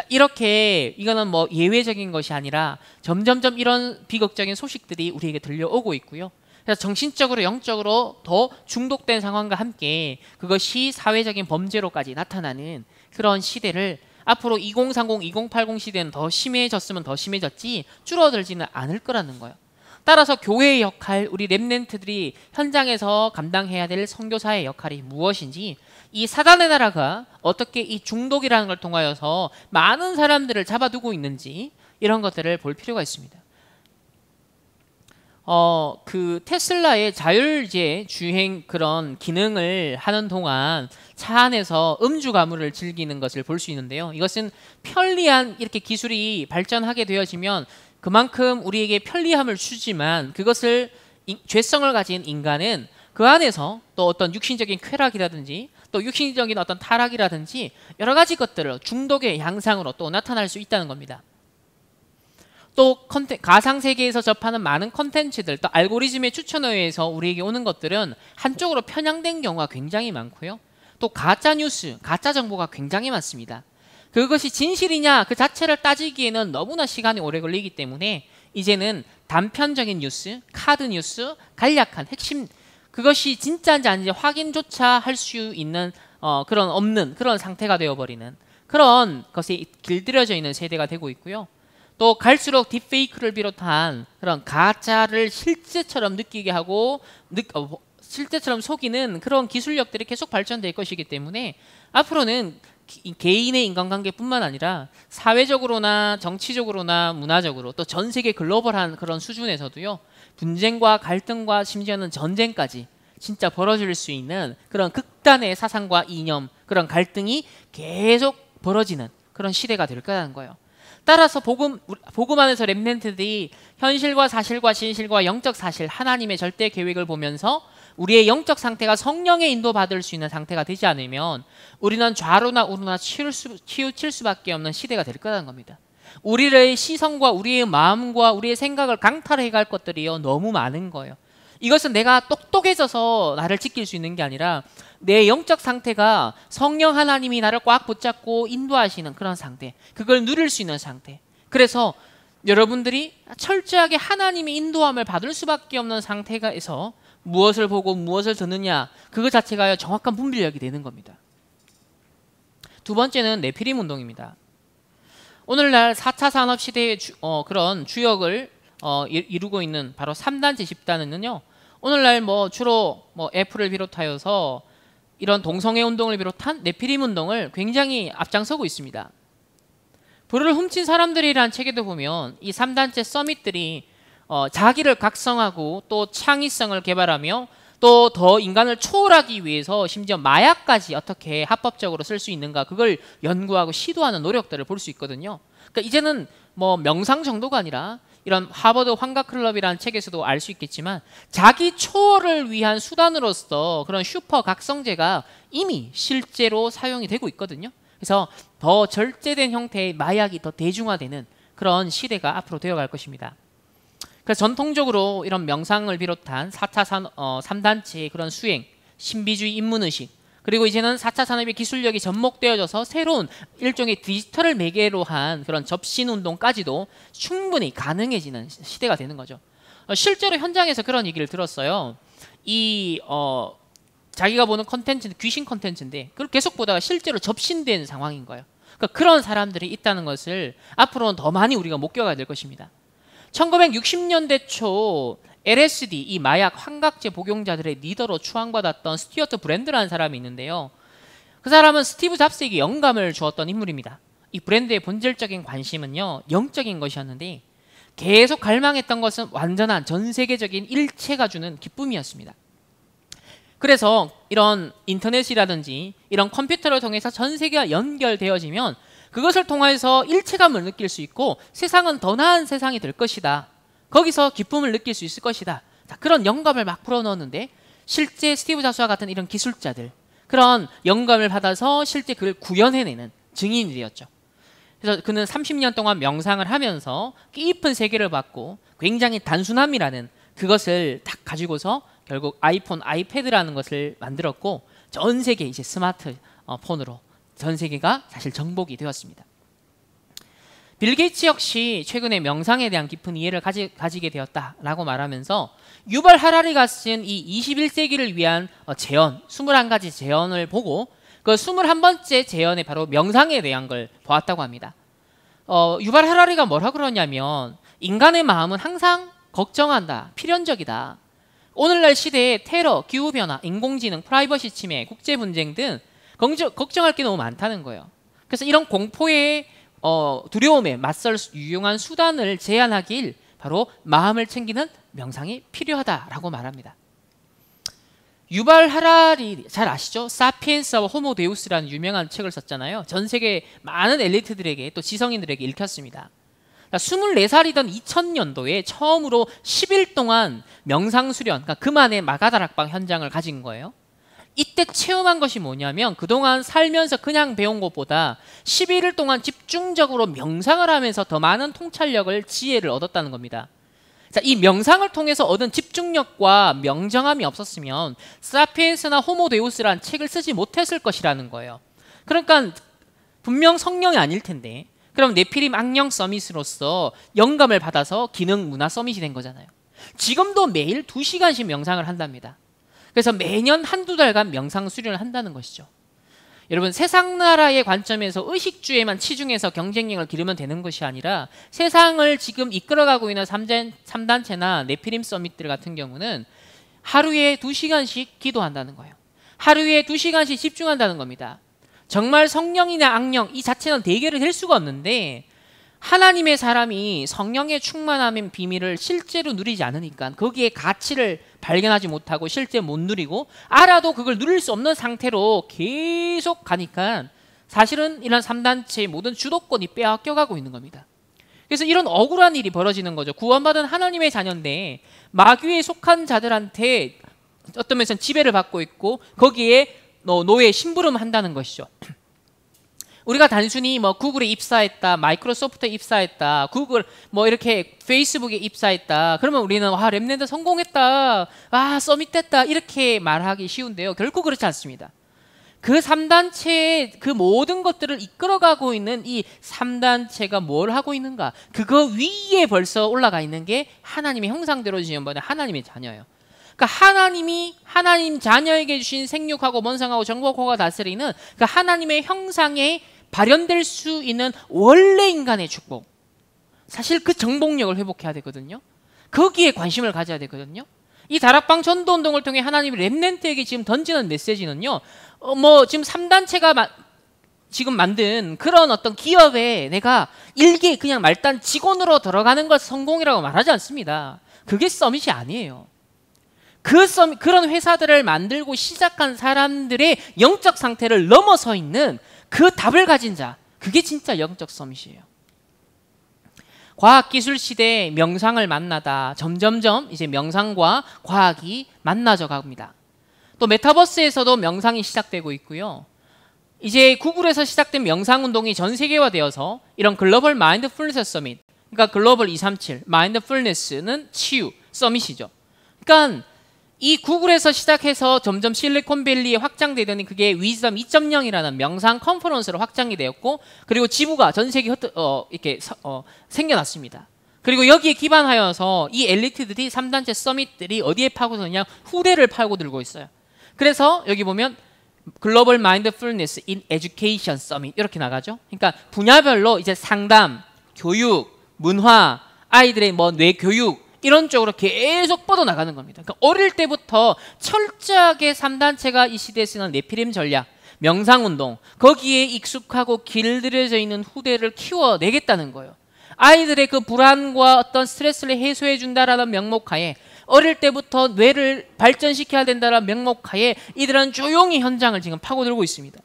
이렇게 이거는 뭐 예외적인 것이 아니라 점점점 이런 비극적인 소식들이 우리에게 들려오고 있고요. 그래서 정신적으로 영적으로 더 중독된 상황과 함께 그것이 사회적인 범죄로까지 나타나는 그런 시대를 앞으로 2030, 2080 시대는 더 심해졌으면 더 심해졌지 줄어들지는 않을 거라는 거예요. 따라서 교회의 역할, 우리 렘넌트들이 현장에서 감당해야 될 선교사의 역할이 무엇인지, 이 사단의 나라가 어떻게 이 중독이라는 걸 통하여서 많은 사람들을 잡아두고 있는지 이런 것들을 볼 필요가 있습니다. 그 테슬라의 자율제 주행 그런 기능을 하는 동안 차 안에서 음주 가물을 즐기는 것을 볼 수 있는데요. 이것은 편리한 이렇게 기술이 발전하게 되어지면 그만큼 우리에게 편리함을 주지만 그것을 죄성을 가진 인간은 그 안에서 또 어떤 육신적인 쾌락이라든지 또 육신적인 어떤 타락이라든지 여러 가지 것들을 중독의 양상으로 또 나타날 수 있다는 겁니다. 또 가상세계에서 접하는 많은 컨텐츠들, 또 알고리즘의 추천에 의해서 우리에게 오는 것들은 한쪽으로 편향된 경우가 굉장히 많고요. 또 가짜 뉴스, 가짜 정보가 굉장히 많습니다. 그것이 진실이냐 그 자체를 따지기에는 너무나 시간이 오래 걸리기 때문에 이제는 단편적인 뉴스, 카드 뉴스, 간략한 핵심, 그것이 진짜인지 아닌지 확인조차 할 수 있는 그런 없는 그런 상태가 되어버리는 그런 것에 길들여져 있는 세대가 되고 있고요. 또 갈수록 딥페이크를 비롯한 그런 가짜를 실제처럼 느끼게 하고 실제처럼 속이는 그런 기술력들이 계속 발전될 것이기 때문에 앞으로는 개인의 인간관계뿐만 아니라 사회적으로나 정치적으로나 문화적으로 또 전 세계 글로벌한 그런 수준에서도요, 분쟁과 갈등과 심지어는 전쟁까지 진짜 벌어질 수 있는 그런 극단의 사상과 이념, 그런 갈등이 계속 벌어지는 그런 시대가 될 거라는 거예요. 따라서 복음 안에서 렘넌트들이 현실과 사실과 진실과 영적 사실, 하나님의 절대 계획을 보면서 우리의 영적 상태가 성령의 인도받을 수 있는 상태가 되지 않으면 우리는 좌로나 우로나 치우칠 수밖에 없는 시대가 될 거라는 겁니다. 우리의 시선과 우리의 마음과 우리의 생각을 강탈해 갈 것들이요 너무 많은 거예요. 이것은 내가 똑똑해져서 나를 지킬 수 있는 게 아니라 내 영적 상태가 성령 하나님이 나를 꽉 붙잡고 인도하시는 그런 상태, 그걸 누릴 수 있는 상태. 그래서 여러분들이 철저하게 하나님의 인도함을 받을 수밖에 없는 상태에서 무엇을 보고 무엇을 듣느냐, 그것 자체가 정확한 분별력이 되는 겁니다. 두 번째는 네피림 운동입니다. 오늘날 4차 산업시대의 그런 주역을 이루고 있는 바로 3단체 집단은요, 오늘날 주로 애플을 비롯하여서 이런 동성애 운동을 비롯한 네피림 운동을 굉장히 앞장서고 있습니다. 불을 훔친 사람들이라는 책에도 보면 이 3단체 서밋들이 자기를 각성하고 또 창의성을 개발하며 또 더 인간을 초월하기 위해서 심지어 마약까지 어떻게 합법적으로 쓸 수 있는가, 그걸 연구하고 시도하는 노력들을 볼 수 있거든요. 그러니까 이제는 명상 정도가 아니라 이런 하버드 환각클럽이라는 책에서도 알 수 있겠지만 자기 초월을 위한 수단으로서 그런 슈퍼 각성제가 이미 실제로 사용이 되고 있거든요. 그래서 더 절제된 형태의 마약이 더 대중화되는 그런 시대가 앞으로 되어갈 것입니다. 그래서 전통적으로 이런 명상을 비롯한 4차 3단체의 그런 수행, 신비주의 인문의식, 그리고 이제는 4차 산업의 기술력이 접목되어져서 새로운 일종의 디지털을 매개로 한 그런 접신운동까지도 충분히 가능해지는 시대가 되는 거죠. 실제로 현장에서 그런 얘기를 들었어요. 자기가 보는 컨텐츠는 귀신 컨텐츠인데 그걸 계속 보다가 실제로 접신된 상황인 거예요. 그러니까 그런 사람들이 있다는 것을 앞으로는 더 많이 우리가 목격해야 될 것입니다. 1960년대 초 LSD, 이 마약 환각제 복용자들의 리더로 추앙받았던 스튜어트 브랜드라는 사람이 있는데요. 그 사람은 스티브 잡스에게 영감을 주었던 인물입니다. 이 브랜드의 본질적인 관심은요, 영적인 것이었는데 계속 갈망했던 것은 완전한 전 세계적인 일체가 주는 기쁨이었습니다. 그래서 이런 인터넷이라든지 이런 컴퓨터를 통해서 전 세계가 연결되어지면 그것을 통해서 일체감을 느낄 수 있고 세상은 더 나은 세상이 될 것이다. 거기서 기쁨을 느낄 수 있을 것이다. 자, 그런 영감을 막 불어넣었는데 실제 스티브 잡스와 같은 이런 기술자들, 그런 영감을 받아서 실제 그걸 구현해내는 증인이 되었죠. 그래서 그는 30년 동안 명상을 하면서 깊은 세계를 받고 굉장히 단순함이라는 그것을 딱 가지고서 결국 아이폰, 아이패드라는 것을 만들었고 전 세계 이제 스마트폰으로 전 세계가 사실 정복이 되었습니다. 빌 게이츠 역시 최근에 명상에 대한 깊은 이해를 가지게 되었다라고 말하면서 유발 하라리가 쓴 이 21세기를 위한 제언, 21가지 제언을 보고 그 21번째 제언에 바로 명상에 대한 걸 보았다고 합니다. 유발 하라리가 뭐라 그러냐면 인간의 마음은 항상 걱정한다, 필연적이다. 오늘날 시대에 테러, 기후변화, 인공지능, 프라이버시 침해, 국제분쟁 등 걱정할 게 너무 많다는 거예요. 그래서 이런 공포의 두려움에 맞설 유용한 수단을 제안하길 바로 마음을 챙기는 명상이 필요하다라고 말합니다. 유발 하라리 잘 아시죠? 사피엔스와 호모 데우스라는 유명한 책을 썼잖아요. 전 세계 많은 엘리트들에게 또 지성인들에게 읽혔습니다. 24살이던 2000년도에 처음으로 10일 동안 명상 수련, 그러니까 그만의 마가다락방 현장을 가진 거예요. 이때 체험한 것이 뭐냐면 그동안 살면서 그냥 배운 것보다 11일 동안 집중적으로 명상을 하면서 더 많은 통찰력을, 지혜를 얻었다는 겁니다. 자, 이 명상을 통해서 얻은 집중력과 명정함이 없었으면 사피엔스나 호모 데우스라는 책을 쓰지 못했을 것이라는 거예요. 그러니까 분명 성령이 아닐 텐데 그럼 네피림 악령 서밋으로서 영감을 받아서 기능 문화 서밋이 된 거잖아요. 지금도 매일 2시간씩 명상을 한답니다. 그래서 매년 한두 달간 명상 수련을 한다는 것이죠. 여러분, 세상 나라의 관점에서 의식주에만 치중해서 경쟁력을 기르면 되는 것이 아니라 세상을 지금 이끌어가고 있는 3단체나 네피림 서밋들 같은 경우는 하루에 2시간씩 기도한다는 거예요. 하루에 2시간씩 집중한다는 겁니다. 정말 성령이나 악령 이 자체는 대결이 될 수가 없는데 하나님의 사람이 성령의 충만함의 비밀을 실제로 누리지 않으니까 거기에 가치를 발견하지 못하고 실제 못 누리고 알아도 그걸 누릴 수 없는 상태로 계속 가니까 사실은 이런 3단체의 모든 주도권이 빼앗겨가고 있는 겁니다. 그래서 이런 억울한 일이 벌어지는 거죠. 구원받은 하나님의 자녀인데 마귀에 속한 자들한테 어떤 면에서는 지배를 받고 있고 거기에 노예 심부름한다는 것이죠. 우리가 단순히 뭐 구글에 입사했다, 마이크로소프트에 입사했다, 구글 뭐 이렇게 페이스북에 입사했다. 그러면 우리는 와 랩랜드 성공했다, 아 서밋됐다 이렇게 말하기 쉬운데요. 결코 그렇지 않습니다. 그 3단체의 그 모든 것들을 이끌어가고 있는 이 3단체가 뭘 하고 있는가? 그거 위에 벌써 올라가 있는 게 하나님의 형상대로 지음받은 하나님의 자녀예요. 그러니까 하나님이 하나님 자녀에게 주신 생육하고 번성하고 정복하고 다스리는 그 하나님의 형상에 발현될 수 있는 원래 인간의 축복. 사실 그 정복력을 회복해야 되거든요. 거기에 관심을 가져야 되거든요. 이 다락방 전도운동을 통해 하나님이 렘넌트에게 지금 던지는 메시지는요. 지금 3단체가 지금 만든 그런 어떤 기업에 내가 일개 그냥 말단 직원으로 들어가는 것 성공이라고 말하지 않습니다. 그게 서밋이 아니에요. 그런 회사들을 만들고 시작한 사람들의 영적 상태를 넘어서 있는 그 답을 가진 자, 그게 진짜 영적 서밋이에요. 과학기술 시대에 명상을 만나다 점점점 이제 명상과 과학이 만나져 갑니다. 또 메타버스에서도 명상이 시작되고 있고요. 이제 구글에서 시작된 명상운동이 전 세계화되어서 이런 글로벌 마인드풀니스 서밋, 그러니까 글로벌 237, 마인드풀니스는 치유 서밋이죠. 그러니까 이 구글에서 시작해서 점점 실리콘밸리에 확장되더니 그게 위즈덤 2.0이라는 명상 컨퍼런스로 확장이 되었고 그리고 지부가 전 세계에 이렇게 생겨났습니다. 그리고 여기에 기반하여서 이 엘리트들이 3단체 서밋들이 어디에 파고드느냐 후대를 파고들고 있어요. 그래서 여기 보면 글로벌 마인드풀니스 인 에듀케이션 서밋 이렇게 나가죠. 그러니까 분야별로 이제 상담, 교육, 문화, 아이들의 뭐 뇌교육 이런 쪽으로 계속 뻗어나가는 겁니다. 그러니까 어릴 때부터 철저하게 3단체가 이 시대에 쓰는 네피림 전략, 명상운동 거기에 익숙하고 길들여져 있는 후대를 키워내겠다는 거예요. 아이들의 그 불안과 어떤 스트레스를 해소해 준다라는 명목하에 어릴 때부터 뇌를 발전시켜야 된다는 명목하에 이들은 조용히 현장을 지금 파고들고 있습니다.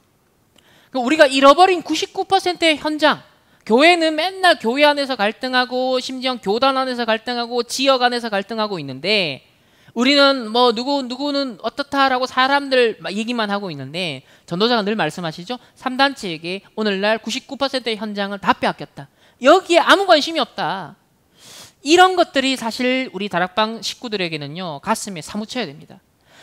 그러니까 우리가 잃어버린 99%의 현장, 교회는 맨날 교회 안에서 갈등하고 심지어 교단 안에서 갈등하고 지역 안에서 갈등하고 있는데 우리는 뭐 누구는 어떻다라고 사람들 얘기만 하고 있는데 전도자가 늘 말씀하시죠. 3단체에게 오늘날 99%의 현장을 다 빼앗겼다. 여기에 아무 관심이 없다. 이런 것들이 사실 우리 다락방 식구들에게는요, 가슴에 사무쳐야 됩니다.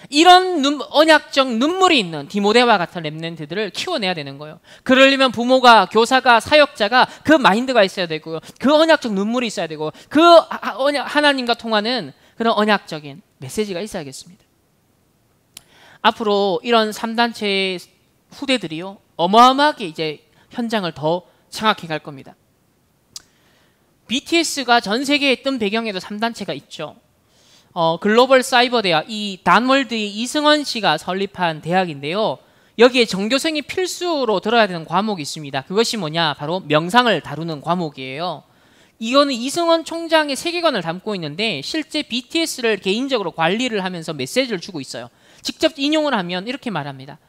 이런 언약적 눈물이 있는 디모데와 같은 렘넌트들을 키워내야 되는 거예요. 그러려면 부모가, 교사가, 사역자가 그 마인드가 있어야 되고요. 그 언약적 눈물이 있어야 되고, 그 하나님과 통하는 그런 언약적인 메시지가 있어야겠습니다. 앞으로 이런 3단체의 후대들이요, 어마어마하게 이제 현장을 더 장악해 갈 겁니다. BTS가 전 세계에 뜬 배경에도 3단체가 있죠. 글로벌 사이버 대학, 이 단월드의 이승원 씨가 설립한 대학인데요. 여기에 전교생이 필수로 들어야 되는 과목이 있습니다. 그것이 뭐냐? 바로 명상을 다루는 과목이에요. 이거는 이승원 총장의 세계관을 담고 있는데 실제 BTS를 개인적으로 관리를 하면서 메시지를 주고 있어요. 직접 인용을 하면 이렇게 말합니다.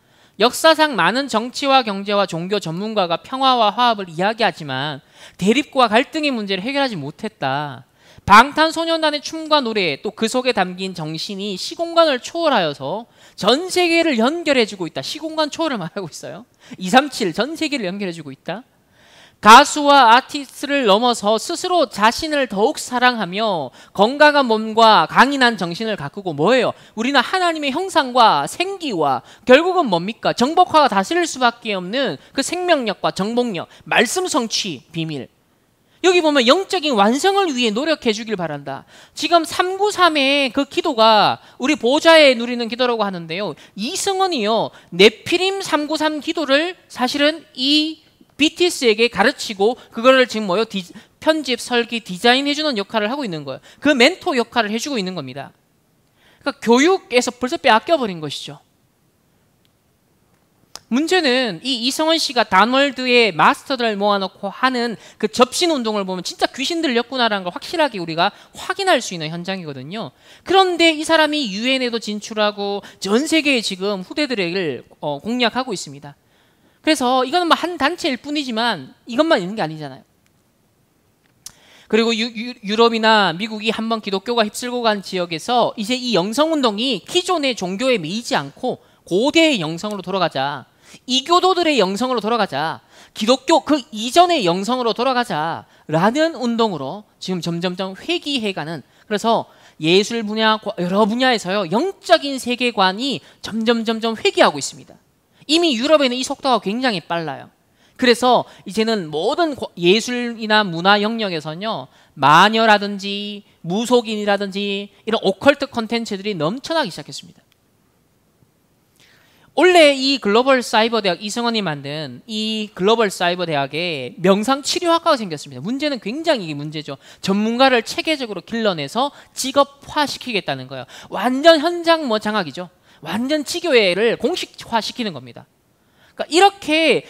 역사상 많은 정치와 경제와 종교 전문가가 평화와 화합을 이야기하지만 대립과 갈등의 문제를 해결하지 못했다. 방탄소년단의 춤과 노래, 또 그 속에 담긴 정신이 시공간을 초월하여서 전 세계를 연결해주고 있다. 시공간 초월을 말하고 있어요. 237, 전 세계를 연결해주고 있다. 가수와 아티스트를 넘어서 스스로 자신을 더욱 사랑하며 건강한 몸과 강인한 정신을 가꾸고 뭐예요? 우리는 하나님의 형상과 생기와 결국은 뭡니까? 정복화가 다스릴 수밖에 없는 그 생명력과 정복력, 말씀 성취 비밀. 여기 보면 영적인 완성을 위해 노력해 주길 바란다. 지금 393의 그 기도가 우리 보좌에 누리는 기도라고 하는데요. 이승원이요, 네피림 393 기도를 사실은 이 BTS에게 가르치고 그거를 지금 뭐요? 편집, 설계, 디자인 해주는 역할을 하고 있는 거예요. 그 멘토 역할을 해주고 있는 겁니다. 그러니까 교육에서 벌써 빼앗겨버린 것이죠. 문제는 이 이성원 씨가 단월드의 마스터들을 모아놓고 하는 그 접신 운동을 보면 진짜 귀신 들렸구나라는 걸 확실하게 우리가 확인할 수 있는 현장이거든요. 그런데 이 사람이 유엔에도 진출하고 전 세계에 지금 후대들을 공략하고 있습니다. 그래서 이거는 뭐 한 단체일 뿐이지만 이것만 있는 게 아니잖아요. 그리고 유럽이나 미국이 한번 기독교가 휩쓸고 간 지역에서 이제 이 영성운동이 기존의 종교에 매이지 않고 고대의 영성으로 돌아가자, 이교도들의 영성으로 돌아가자, 기독교 그 이전의 영성으로 돌아가자라는 운동으로 지금 점점점 회귀해가는, 그래서 예술 분야, 여러 분야에서요 영적인 세계관이 점점 회귀하고 있습니다. 이미 유럽에는 이 속도가 굉장히 빨라요. 그래서 이제는 모든 예술이나 문화 영역에서는요, 마녀라든지 무속인이라든지 이런 오컬트 콘텐츠들이 넘쳐나기 시작했습니다. 원래 이 글로벌 사이버 대학, 이승원이 만든 이 글로벌 사이버 대학에 명상치료학과가 생겼습니다. 문제는 굉장히 이게 문제죠. 전문가를 체계적으로 길러내서 직업화시키겠다는 거예요. 완전 현장 장악이죠. 완전 치교회를 공식화시키는 겁니다. 그러니까 이렇게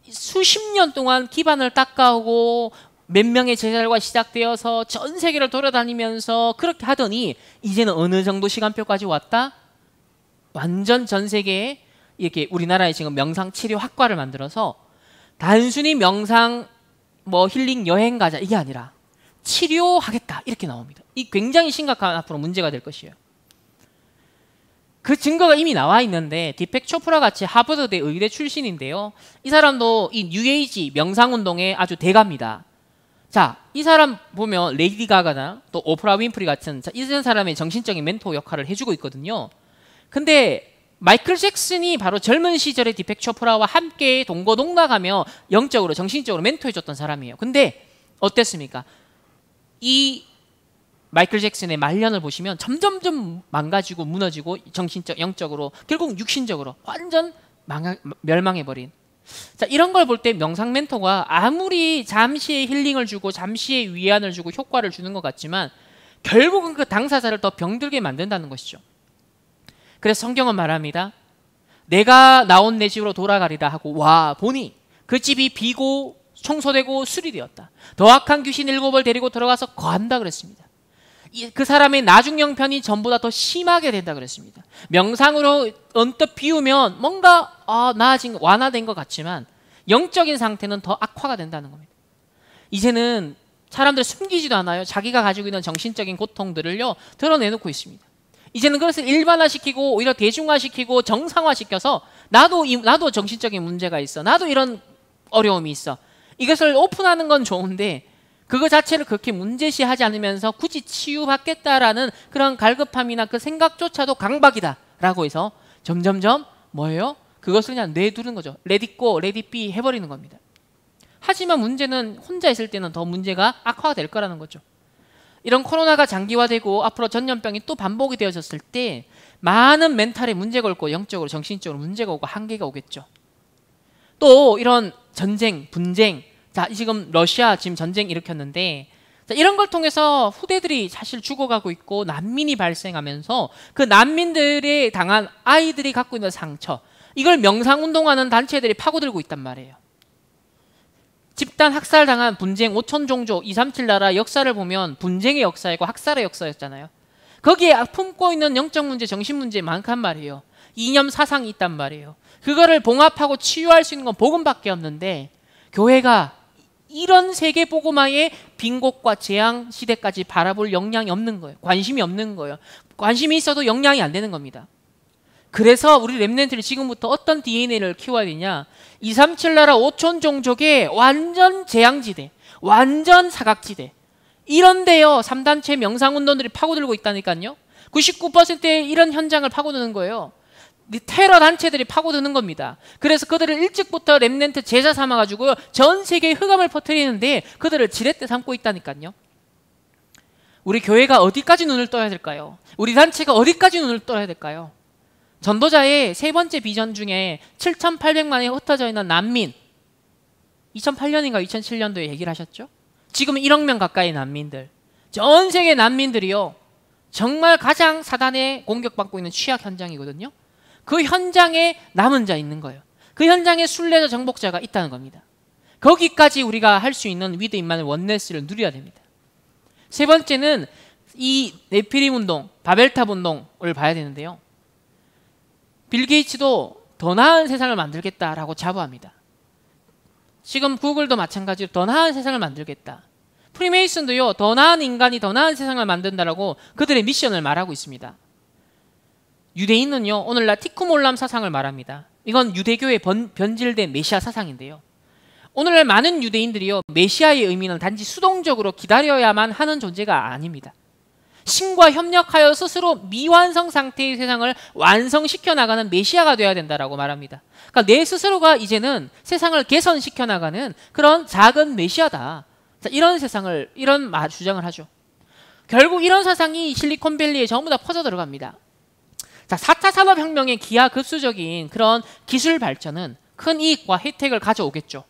수십 년 동안 기반을 닦아오고 몇 명의 제자들과 시작되어서 전 세계를 돌아다니면서 그렇게 하더니 이제는 어느 정도 시간표까지 왔다? 완전 전 세계에 이렇게 우리나라에 지금 명상치료학과를 만들어서 단순히 명상 힐링 여행 가자 이게 아니라 치료하겠다 이렇게 나옵니다. 이 굉장히 심각한 앞으로 문제가 될 것이에요. 그 증거가 이미 나와 있는데 디펙 초프라 같이 하버드대 의대 출신인데요. 이 사람도 이 뉴에이지 명상운동의 아주 대가입니다. 자, 이 사람 보면 레이디 가가나 또 오프라 윈프리 같은 이런 사람의 정신적인 멘토 역할을 해주고 있거든요. 근데 마이클 잭슨이 바로 젊은 시절에 디펙 초프라와 함께 동거동락하며 영적으로 정신적으로 멘토해줬던 사람이에요. 근데 어땠습니까? 이 마이클 잭슨의 말년을 보시면 점점점 망가지고 무너지고 정신적, 영적으로 결국 육신적으로 완전 멸망해버린. 자, 이런 걸 볼 때 명상 멘토가 아무리 잠시의 힐링을 주고 잠시의 위안을 주고 효과를 주는 것 같지만 결국은 그 당사자를 더 병들게 만든다는 것이죠. 그래서 성경은 말합니다. 내가 나온 내 집으로 돌아가리라 하고 와 보니 그 집이 비고 청소되고 수리되었다. 더 악한 귀신 7을 데리고 들어가서 거한다 그랬습니다. 그 사람의 나중 형편이 전보다 더 심하게 된다 그랬습니다. 명상으로 언뜻 비우면 뭔가 나아진, 완화된 것 같지만 영적인 상태는 더 악화가 된다는 겁니다. 이제는 사람들 숨기지도 않아요. 자기가 가지고 있는 정신적인 고통들을요 드러내놓고 있습니다. 이제는 그것을 일반화시키고 오히려 대중화시키고 정상화시켜서 나도 정신적인 문제가 있어. 나도 이런 어려움이 있어. 이것을 오픈하는 건 좋은데 그거 자체를 그렇게 문제시하지 않으면서 굳이 치유받겠다라는 그런 갈급함이나 그 생각조차도 강박이다라고 해서 점점점 뭐예요? 그것을 그냥 내두는 거죠. let it go, let it be 해버리는 겁니다. 하지만 문제는 혼자 있을 때는 더 문제가 악화가 될 거라는 거죠. 이런 코로나가 장기화되고 앞으로 전염병이 또 반복이 되어졌을 때 많은 멘탈에 문제가 올고 영적으로 정신적으로 문제가 오고 한계가 오겠죠. 또 이런 전쟁, 분쟁, 자 지금 러시아 지금 전쟁 일으켰는데 자, 이런 걸 통해서 후대들이 사실 죽어가고 있고 난민이 발생하면서 그 난민들에 당한 아이들이 갖고 있는 상처 이걸 명상운동하는 단체들이 파고들고 있단 말이에요. 집단 학살당한 분쟁 5천 종족 237 나라 역사를 보면 분쟁의 역사이고 학살의 역사였잖아요. 거기에 품고 있는 영적 문제, 정신 문제 많단 말이에요. 이념 사상이 있단 말이에요. 그거를 봉합하고 치유할 수 있는 건 복음밖에 없는데 교회가 이런 세계 복음화의 빈곤과 재앙 시대까지 바라볼 역량이 없는 거예요. 관심이 없는 거예요. 관심이 있어도 역량이 안 되는 겁니다. 그래서 우리 렘넌트를 지금부터 어떤 DNA를 키워야 되냐? 237 나라 5천 종족의 완전 재앙지대, 완전 사각지대 이런데요 3단체 명상운동들이 파고들고 있다니까요. 99%의 이런 현장을 파고드는 거예요. 테러 단체들이 파고드는 겁니다. 그래서 그들을 일찍부터 렘넌트 제자 삼아가지고 전 세계에 흑암을 퍼뜨리는데 그들을 지렛대 삼고 있다니까요. 우리 교회가 어디까지 눈을 떠야 될까요? 우리 단체가 어디까지 눈을 떠야 될까요? 전도자의 세 번째 비전 중에 7,800만에 흩어져 있는 난민 2008년인가 2007년도에 얘기를 하셨죠? 지금 1억 명 가까이 난민들 전 세계 난민들이요 정말 가장 사단에 공격받고 있는 취약 현장이거든요. 그 현장에 남은 자 있는 거예요. 그 현장에 순례자 정복자가 있다는 겁니다. 거기까지 우리가 할 수 있는 위드 임마누엘 원네스를 누려야 됩니다. 세 번째는 이 네피림 운동, 바벨탑 운동을 봐야 되는데요. 빌 게이츠도 더 나은 세상을 만들겠다라고 자부합니다. 지금 구글도 마찬가지로 더 나은 세상을 만들겠다. 프리메이슨도요 더 나은 인간이 더 나은 세상을 만든다라고 그들의 미션을 말하고 있습니다. 유대인은요 오늘날 티쿰 올람 사상을 말합니다. 이건 유대교의 변질된 메시아 사상인데요. 오늘날 많은 유대인들이요 메시아의 의미는 단지 수동적으로 기다려야만 하는 존재가 아닙니다. 신과 협력하여 스스로 미완성 상태의 세상을 완성시켜 나가는 메시아가 되어야 된다라고 말합니다. 그러니까 내 스스로가 이제는 세상을 개선시켜 나가는 그런 작은 메시아다. 자, 이런 세상을 이런 주장을 하죠. 결국 이런 사상이 실리콘밸리에 전부 다 퍼져 들어갑니다. 자, 4차 산업혁명의 기하급수적인 그런 기술 발전은 큰 이익과 혜택을 가져오겠죠.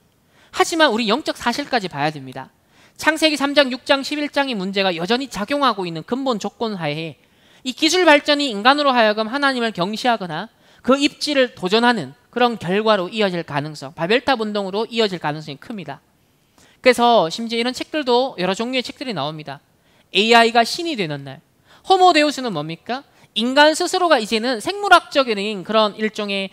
하지만 우리 영적 사실까지 봐야 됩니다. 창세기 3장, 6장, 11장의 문제가 여전히 작용하고 있는 근본 조건 하에 이 기술 발전이 인간으로 하여금 하나님을 경시하거나 그 입지를 도전하는 그런 결과로 이어질 가능성, 바벨탑 운동으로 이어질 가능성이 큽니다. 그래서 심지어 이런 책들도 여러 종류의 책들이 나옵니다. AI가 신이 되는 날. 호모데우스는 뭡니까? 인간 스스로가 이제는 생물학적인 그런 일종의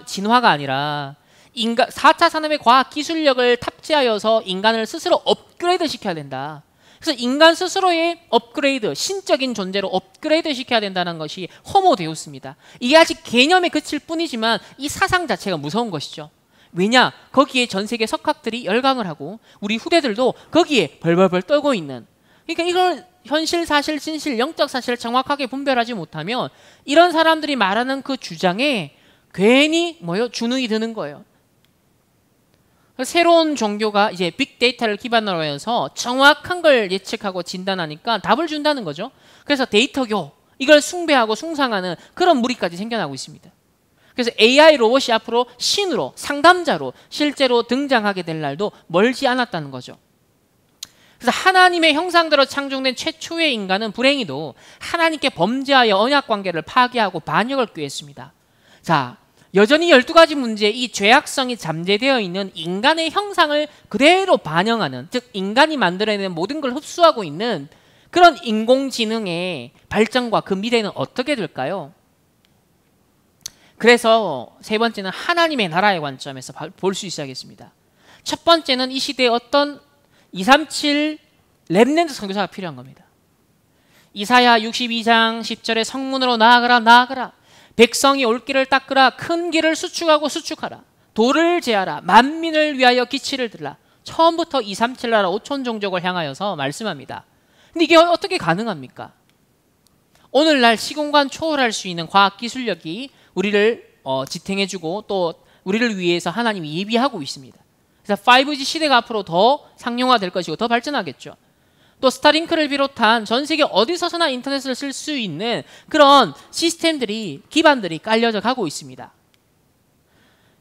진화가 아니라 4차 산업의 과학 기술력을 탑재하여서 인간을 스스로 업그레이드 시켜야 된다. 그래서 인간 스스로의 업그레이드, 신적인 존재로 업그레이드 시켜야 된다는 것이 호모데우스입니다. 이게 아직 개념에 그칠 뿐이지만 이 사상 자체가 무서운 것이죠. 왜냐? 거기에 전 세계 석학들이 열광을 하고 우리 후대들도 거기에 벌벌벌 떨고 있는. 그러니까 이걸 현실, 사실, 진실, 영적 사실을 정확하게 분별하지 못하면 이런 사람들이 말하는 그 주장에 괜히 주눅이 드는 거예요. 새로운 종교가 이제 빅데이터를 기반으로 해서 정확한 걸 예측하고 진단하니까 답을 준다는 거죠. 그래서 데이터교, 이걸 숭배하고 숭상하는 그런 무리까지 생겨나고 있습니다. 그래서 AI 로봇이 앞으로 신으로, 상담자로 실제로 등장하게 될 날도 멀지 않았다는 거죠. 그래서 하나님의 형상대로 창조된 최초의 인간은 불행히도 하나님께 범죄하여 언약관계를 파괴하고 반역을 꾀했습니다. 자, 여전히 12가지 문제의 이 죄악성이 잠재되어 있는 인간의 형상을 그대로 반영하는, 즉 인간이 만들어내는 모든 걸 흡수하고 있는 그런 인공지능의 발전과 그 미래는 어떻게 될까요? 그래서 세 번째는 하나님의 나라의 관점에서 볼 수 있어야겠습니다. 첫 번째는 이 시대에 어떤 237 렘넌트 선교사가 필요한 겁니다. 이사야 62장 10절에 성문으로 나아가라 나아가라 백성이 올 길을 닦으라 큰 길을 수축하고 수축하라 돌을 제하라 만민을 위하여 기치를 들라. 처음부터 237 나라 5천 종족을 향하여서 말씀합니다. 근데 이게 어떻게 가능합니까? 오늘날 시공간 초월할 수 있는 과학기술력이 우리를 지탱해주고 또 우리를 위해서 하나님이 예비하고 있습니다. 그래서 5G 시대가 앞으로 더 상용화될 것이고 더 발전하겠죠. 또 스타링크를 비롯한 전 세계 어디서나 인터넷을 쓸 수 있는 그런 시스템들이 기반들이 깔려져 가고 있습니다.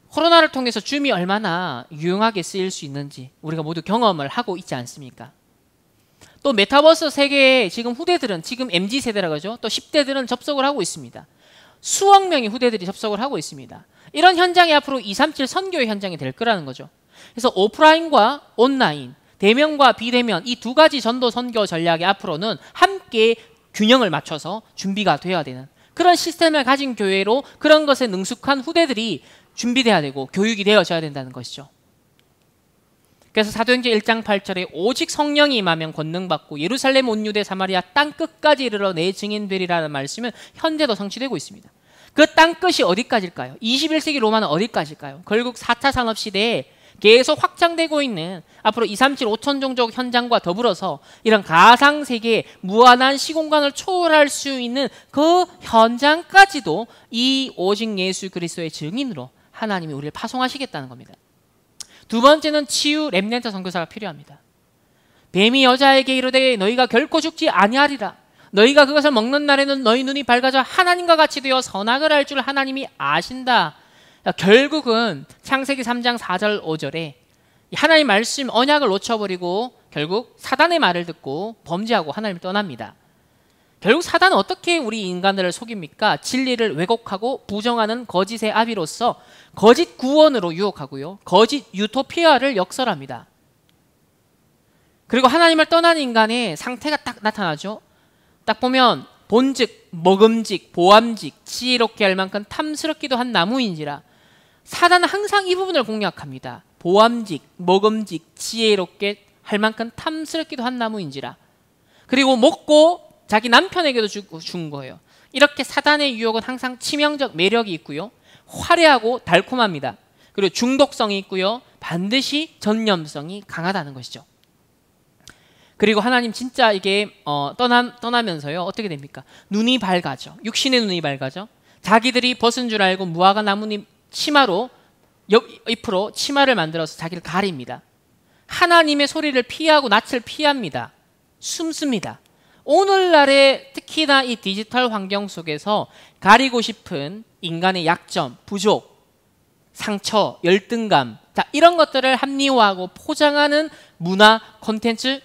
코로나를 통해서 줌이 얼마나 유용하게 쓰일 수 있는지 우리가 모두 경험을 하고 있지 않습니까? 또 메타버스 세계에 지금 후대들은 지금 MZ세대라고 하죠. 또 10대들은 접속을 하고 있습니다. 수억 명의 후대들이 접속을 하고 있습니다. 이런 현장이 앞으로 237 선교의 현장이 될 거라는 거죠. 그래서 오프라인과 온라인, 대면과 비대면 이 두 가지 전도 선교 전략이 앞으로는 함께 균형을 맞춰서 준비가 되어야 되는 그런 시스템을 가진 교회로 그런 것에 능숙한 후대들이 준비돼야 되고 교육이 되어져야 된다는 것이죠. 그래서 사도행전 1장 8절에 오직 성령이 임하면 권능받고 예루살렘 온 유대 사마리아 땅끝까지 이르러 내 증인 되리라는 말씀은 현재도 성취되고 있습니다. 그 땅끝이 어디까지일까요? 21세기 로마는 어디까지일까요? 결국 4차 산업시대에 계속 확장되고 있는 앞으로 237 5천 종족 현장과 더불어서 이런 가상세계의 무한한 시공간을 초월할 수 있는 그 현장까지도 이 오직 예수 그리스도의 증인으로 하나님이 우리를 파송하시겠다는 겁니다. 두 번째는 치유 렘넌트 선교사가 필요합니다. 뱀이 여자에게 이르되 너희가 결코 죽지 아니하리라. 너희가 그것을 먹는 날에는 너희 눈이 밝아져 하나님과 같이 되어 선악을 알 줄 하나님이 아신다. 결국은 창세기 3장 4절 5절에 하나님 말씀 언약을 놓쳐버리고 결국 사단의 말을 듣고 범죄하고 하나님을 떠납니다. 결국 사단은 어떻게 우리 인간들을 속입니까? 진리를 왜곡하고 부정하는 거짓의 아비로서 거짓 구원으로 유혹하고요. 거짓 유토피아를 역설합니다. 그리고 하나님을 떠난 인간의 상태가 딱 나타나죠. 딱 보면 본즉 먹음직 보암직 지혜롭게 할 만큼 탐스럽기도 한 나무인지라. 사단은 항상 이 부분을 공략합니다. 보암직 먹음직 지혜롭게 할 만큼 탐스럽기도 한 나무인지라. 그리고 먹고 자기 남편에게도 준 거예요. 이렇게 사단의 유혹은 항상 치명적 매력이 있고요. 화려하고 달콤합니다. 그리고 중독성이 있고요. 반드시 전념성이 강하다는 것이죠. 그리고 하나님 진짜 이게 떠나면서요. 어떻게 됩니까? 눈이 밝아져. 육신의 눈이 밝아져. 자기들이 벗은 줄 알고 무화과 나뭇잎 치마로 잎으로 치마를 만들어서 자기를 가립니다. 하나님의 소리를 피하고 낯을 피합니다. 숨습니다. 오늘날의 특히나 이 디지털 환경 속에서 가리고 싶은 인간의 약점, 부족, 상처, 열등감 이런 것들을 합리화하고 포장하는 문화, 콘텐츠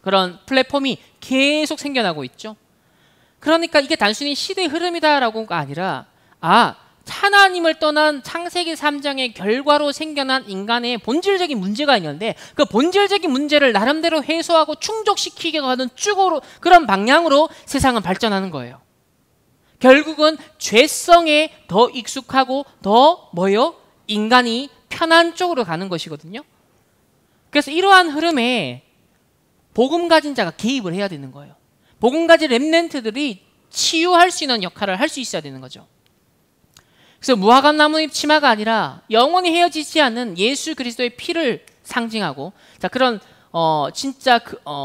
그런 플랫폼이 계속 생겨나고 있죠. 그러니까 이게 단순히 시대의 흐름이다라고가 아니라 하나님을 떠난 창세기 3장의 결과로 생겨난 인간의 본질적인 문제가 있는데 그 본질적인 문제를 나름대로 해소하고 충족시키게 하는 쭉으로 그런 방향으로 세상은 발전하는 거예요. 결국은 죄성에 더 익숙하고 더 인간이 편한 쪽으로 가는 것이거든요. 그래서 이러한 흐름에 복음 가진 자가 개입을 해야 되는 거예요. 복음 가진 렘넌트들이 치유할 수 있는 역할을 할 수 있어야 되는 거죠. 그래서 무화과 나뭇잎 치마가 아니라 영원히 헤어지지 않는 예수 그리스도의 피를 상징하고 그런 진짜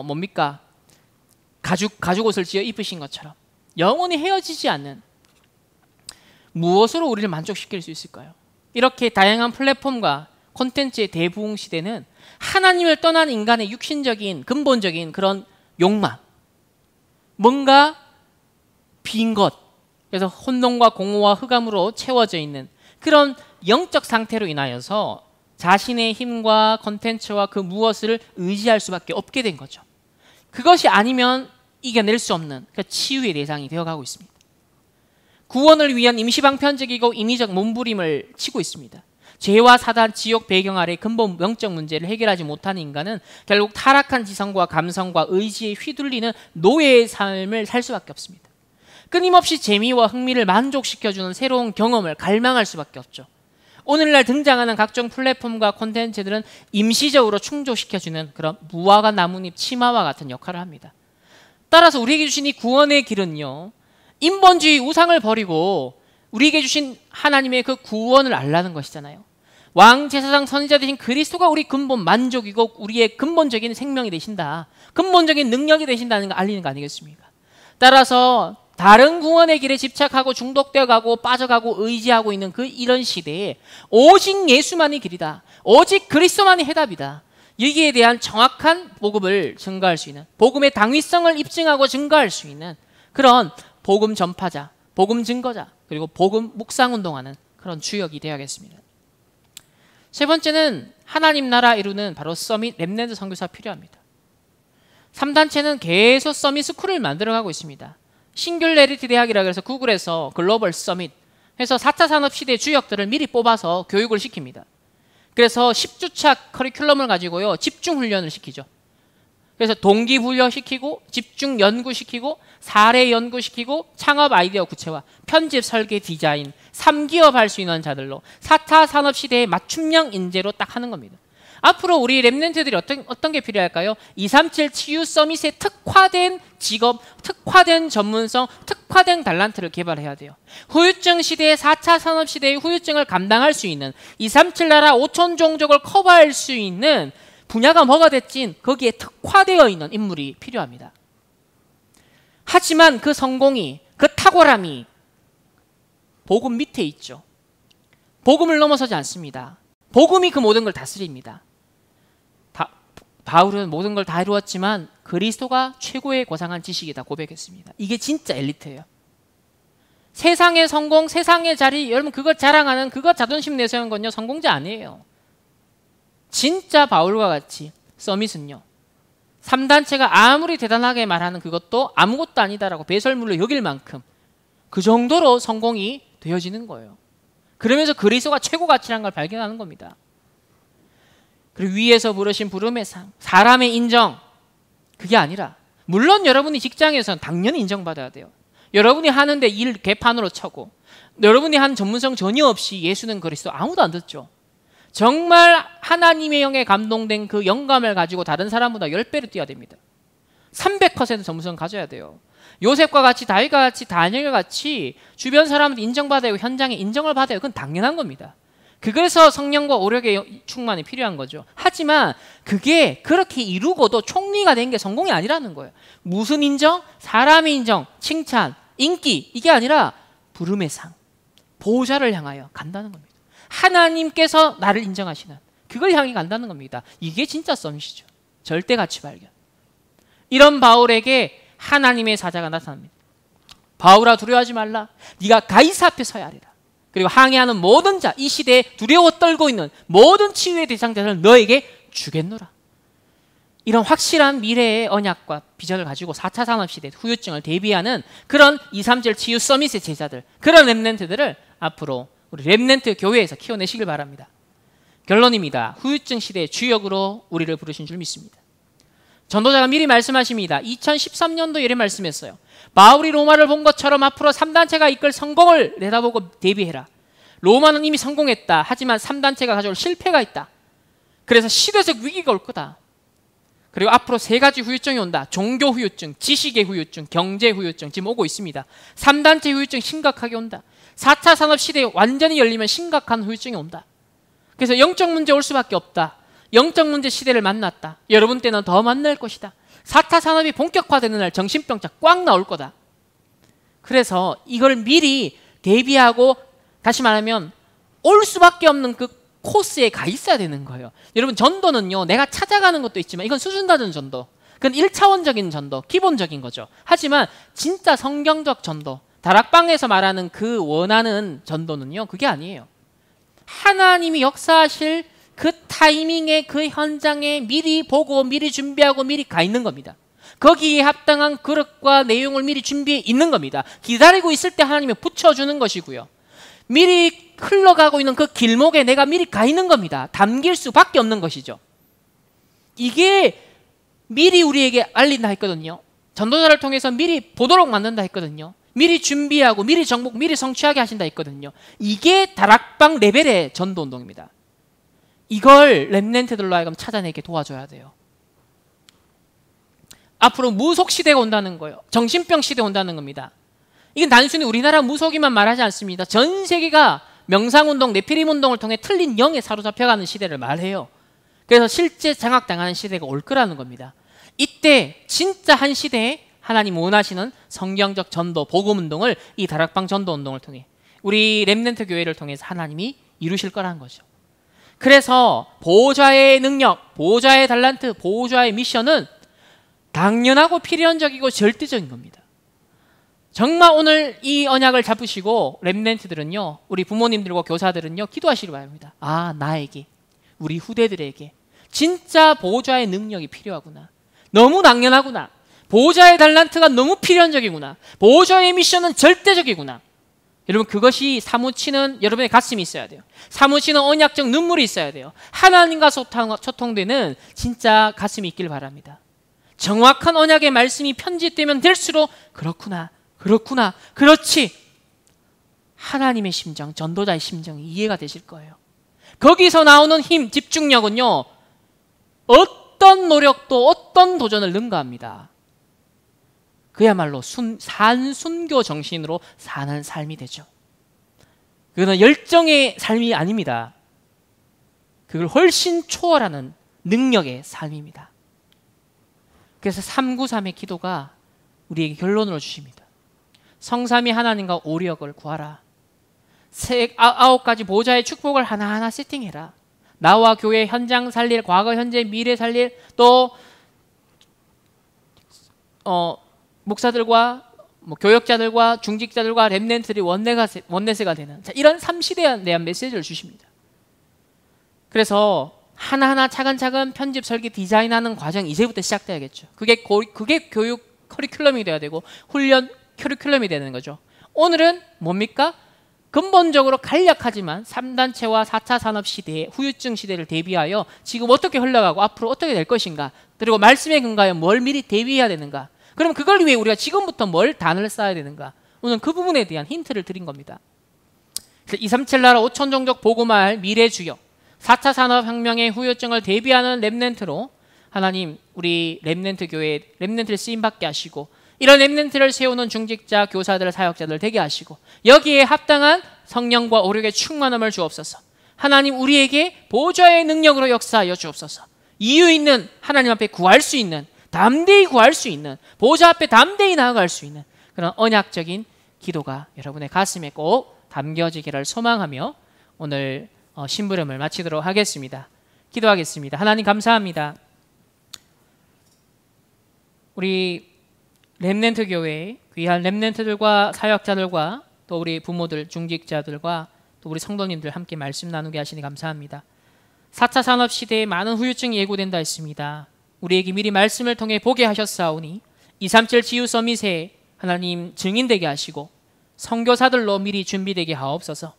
뭡니까? 가죽 옷을 지어 입으신 것처럼 영원히 헤어지지 않는 무엇으로 우리를 만족시킬 수 있을까요? 이렇게 다양한 플랫폼과 콘텐츠의 대부흥 시대는 하나님을 떠난 인간의 육신적인 근본적인 그런 욕망, 뭔가 빈 것, 그래서 혼돈과 공허와 흑암으로 채워져 있는 그런 영적 상태로 인하여서 자신의 힘과 콘텐츠와 그 무엇을 의지할 수밖에 없게 된 거죠. 그것이 아니면 이겨낼 수 없는 그 치유의 대상이 되어가고 있습니다. 구원을 위한 임시방편적이고 인위적 몸부림을 치고 있습니다. 죄와 사단, 지옥 배경 아래 근본 영적 문제를 해결하지 못한 인간은 결국 타락한 지성과 감성과 의지에 휘둘리는 노예의 삶을 살 수밖에 없습니다. 끊임없이 재미와 흥미를 만족시켜주는 새로운 경험을 갈망할 수밖에 없죠. 오늘날 등장하는 각종 플랫폼과 콘텐츠들은 임시적으로 충족시켜주는 그런 무화과 나뭇잎 치마와 같은 역할을 합니다. 따라서 우리에게 주신 이 구원의 길은요, 인본주의 우상을 버리고 우리에게 주신 하나님의 그 구원을 알라는 것이잖아요. 왕제사장 선지자 되신 그리스도가 우리 근본 만족이고 우리의 근본적인 생명이 되신다, 근본적인 능력이 되신다는 걸 알리는 거 아니겠습니까? 따라서 다른 구원의 길에 집착하고 중독되어 가고 빠져가고 의지하고 있는 이런 시대에 오직 예수만이 길이다, 오직 그리스도만이 해답이다, 여기에 대한 정확한 복음을 증거할 수 있는, 복음의 당위성을 입증하고 증거할 수 있는 그런 복음 전파자, 복음 증거자, 그리고 복음 묵상운동하는 그런 주역이 되어야겠습니다. 세 번째는 하나님 나라 이루는 바로 서밋 렘넌트 선교사 필요합니다. 3단체는 계속 서밋 스쿨을 만들어가고 있습니다. 싱귤레리티 대학이라고 해서 구글에서 글로벌 서밋 해서 4차 산업시대의 주역들을 미리 뽑아서 교육을 시킵니다. 그래서 10주차 커리큘럼을 가지고요, 집중 훈련을 시키죠. 그래서 동기부여 시키고, 집중 연구시키고, 사례 연구시키고, 창업 아이디어 구체화, 편집 설계 디자인, 3기업 할 수 있는 자들로 4차 산업시대의 맞춤형 인재로 딱 하는 겁니다. 앞으로 우리 렘넌트들이 어떤 게 필요할까요? 237 치유 서밋에 특화된 직업, 특화된 전문성, 특화된 달란트를 개발해야 돼요. 후유증 시대의 4차 산업 시대의 후유증을 감당할 수 있는 237 나라 5천 종족을 커버할 수 있는 분야가 뭐가 됐진 거기에 특화되어 있는 인물이 필요합니다. 하지만 그 성공이, 그 탁월함이 복음 밑에 있죠. 복음을 넘어서지 않습니다. 복음이 그 모든 걸 다스립니다. 바울은 모든 걸 다 이루었지만 그리스도가 최고의 고상한 지식이다 고백했습니다. 이게 진짜 엘리트예요. 세상의 성공, 세상의 자리, 여러분 그것 자랑하는, 그것 자존심 내세우는 건요, 성공자 아니에요. 진짜 바울과 같이 서밋은요, 3단체가 아무리 대단하게 말하는 그것도 아무것도 아니다라고 배설물로 여길 만큼 그 정도로 성공이 되어지는 거예요. 그러면서 그리스도가 최고 가치라는 걸 발견하는 겁니다. 그리고 위에서 부르신 부름의 상, 사람의 인정, 그게 아니라, 물론 여러분이 직장에서는 당연히 인정받아야 돼요. 여러분이 하는데 일 개판으로 쳐고, 여러분이 한 전문성 전혀 없이 예수는 그리스도 아무도 안 듣죠. 정말 하나님의 영에 감동된 그 영감을 가지고 다른 사람보다 10배로 뛰어야 됩니다. 300% 전문성 가져야 돼요. 요셉과 같이, 다윗과 같이, 다니엘과 같이 주변 사람들 인정받아야 하고 현장에 인정을 받아야, 그건 당연한 겁니다. 그래서 성령과 오력의 충만이 필요한 거죠. 하지만 그게 그렇게 이루고도 총리가 된 게 성공이 아니라는 거예요. 무슨 인정? 사람의 인정, 칭찬, 인기, 이게 아니라 부름의 상, 보호자를 향하여 간다는 겁니다. 하나님께서 나를 인정하시는, 그걸 향해 간다는 겁니다. 이게 진짜 서밋이죠. 절대 가치 발견. 이런 바울에게 하나님의 사자가 나타납니다. 바울아, 두려워하지 말라. 네가 가이사 앞에 서야 하리라. 그리고 항해하는 모든 자, 이 시대에 두려워 떨고 있는 모든 치유의 대상자를 너에게 주겠노라. 이런 확실한 미래의 언약과 비전을 가지고 4차 산업시대 후유증을 대비하는 그런 237 치유 서밋의 제자들, 그런 렘넌트들을 앞으로 우리 렘넌트 교회에서 키워내시길 바랍니다. 결론입니다. 후유증 시대의 주역으로 우리를 부르신 줄 믿습니다. 전도자가 미리 말씀하십니다. 2013년도 이래 말씀했어요. 바울이 로마를 본 것처럼 앞으로 3단체가 이끌 성공을 내다보고 대비해라. 로마는 이미 성공했다. 하지만 3단체가 가져올 실패가 있다. 그래서 시대적 위기가 올 거다. 그리고 앞으로 3가지 후유증이 온다. 종교 후유증, 지식의 후유증, 경제 후유증 지금 오고 있습니다. 3단체 후유증 심각하게 온다. 4차 산업 시대에 완전히 열리면 심각한 후유증이 온다. 그래서 영적 문제 올 수밖에 없다. 영적 문제 시대를 만났다. 여러분 때는 더 만날 것이다. 4차 산업이 본격화되는 날 정신병자 꽉 나올 거다. 그래서 이걸 미리 대비하고, 다시 말하면 올 수밖에 없는 그 코스에 가 있어야 되는 거예요. 여러분, 전도는요, 내가 찾아가는 것도 있지만 이건 수준 낮은 전도, 그건 1차원적인 전도, 기본적인 거죠. 하지만 진짜 성경적 전도, 다락방에서 말하는 그 원하는 전도는요, 그게 아니에요. 하나님이 역사하실 그 타이밍에, 그 현장에 미리 보고 미리 준비하고 미리 가 있는 겁니다. 거기에 합당한 그릇과 내용을 미리 준비해 있는 겁니다. 기다리고 있을 때 하나님이 붙여주는 것이고요. 미리 흘러가고 있는 그 길목에 내가 미리 가 있는 겁니다. 담길 수밖에 없는 것이죠. 이게 미리 우리에게 알린다 했거든요. 전도자를 통해서 미리 보도록 만든다 했거든요. 미리 준비하고 미리 정복, 미리 성취하게 하신다 했거든요. 이게 다락방 레벨의 전도운동입니다. 이걸 렘넌트들로 하여금 찾아내게 도와줘야 돼요. 앞으로 무속 시대가 온다는 거예요. 정신병 시대가 온다는 겁니다. 이건 단순히 우리나라 무속이만 말하지 않습니다. 전 세계가 명상운동, 네피림운동을 통해 틀린 영에 사로잡혀가는 시대를 말해요. 그래서 실제 장악당하는 시대가 올 거라는 겁니다. 이때 진짜 한 시대에 하나님 원하시는 성경적 전도, 복음운동을 이 다락방 전도운동을 통해 우리 렘넌트 교회를 통해서 하나님이 이루실 거라는 거죠. 그래서 보호자의 능력, 보호자의 달란트, 보호자의 미션은 당연하고 필연적이고 절대적인 겁니다. 정말 오늘 이 언약을 잡으시고 렘넌트들은요, 우리 부모님들과 교사들은요, 기도하시기 바랍니다. 아, 나에게, 우리 후대들에게 진짜 보호자의 능력이 필요하구나. 너무 당연하구나. 보호자의 달란트가 너무 필연적이구나. 보호자의 미션은 절대적이구나. 여러분, 그것이 사무치는 여러분의 가슴이 있어야 돼요. 사무치는 언약적 눈물이 있어야 돼요. 하나님과 소통되는 진짜 가슴이 있길 바랍니다. 정확한 언약의 말씀이 편집되면 될수록 그렇구나, 그렇구나, 그렇지, 하나님의 심정, 전도자의 심정이 이해가 되실 거예요. 거기서 나오는 힘, 집중력은요, 어떤 노력도 어떤 도전을 능가합니다. 그야말로 산순교 정신으로 사는 삶이 되죠. 그거는 열정의 삶이 아닙니다. 그걸 훨씬 초월하는 능력의 삶입니다. 그래서 393의 기도가 우리에게 결론을 주십니다. 성삼위 하나님과 오력을 구하라. 9가지 보호자의 축복을 하나하나 세팅해라. 나와 교회 현장 살릴, 과거, 현재, 미래 살릴, 또 목사들과 교역자들과 중직자들과 렘넌트들이 원내세가 되는, 자, 이런 3시대에 대한 메시지를 주십니다. 그래서 하나하나 차근차근 편집, 설계, 디자인하는 과정이 이제부터 시작돼야겠죠. 그게 교육 커리큘럼이 돼야 되고 훈련 커리큘럼이 되는 거죠. 오늘은 뭡니까? 근본적으로 간략하지만 3단체와 4차 산업시대의 후유증 시대를 대비하여 지금 어떻게 흘러가고 앞으로 어떻게 될 것인가, 그리고 말씀에 근거하여 뭘 미리 대비해야 되는가, 그럼 그걸 위해 우리가 지금부터 뭘 단을 쌓아야 되는가, 오늘 그 부분에 대한 힌트를 드린 겁니다. 237 나라 5천 종족 복음화할 미래주역, 4차 산업혁명의 후유증을 대비하는 렘넌트로 하나님 우리 렘넌트 교회 렘넌트를 쓰임받게 하시고, 이런 렘넌트를 세우는 중직자, 교사들, 사역자들 되게 하시고, 여기에 합당한 성령과 오력의 충만함을 주옵소서. 하나님 우리에게 보좌의 능력으로 역사하여 주옵소서. 이유 있는 하나님 앞에 구할 수 있는, 담대히 구할 수 있는, 보좌 앞에 담대히 나아갈 수 있는 그런 언약적인 기도가 여러분의 가슴에 꼭 담겨지기를 소망하며 오늘 심부름을 마치도록 하겠습니다. 기도하겠습니다. 하나님 감사합니다. 우리 렘넌트 교회 귀한 렘넌트들과 사역자들과 또 우리 부모들, 중직자들과 또 우리 성도님들 함께 말씀 나누게 하시니 감사합니다. 4차 산업시대에 많은 후유증이 예고된다 했습니다. 우리에게 미리 말씀을 통해 보게 하셨사오니 237 지유 서밋에 하나님 증인되게 하시고 선교사들로 미리 준비되게 하옵소서.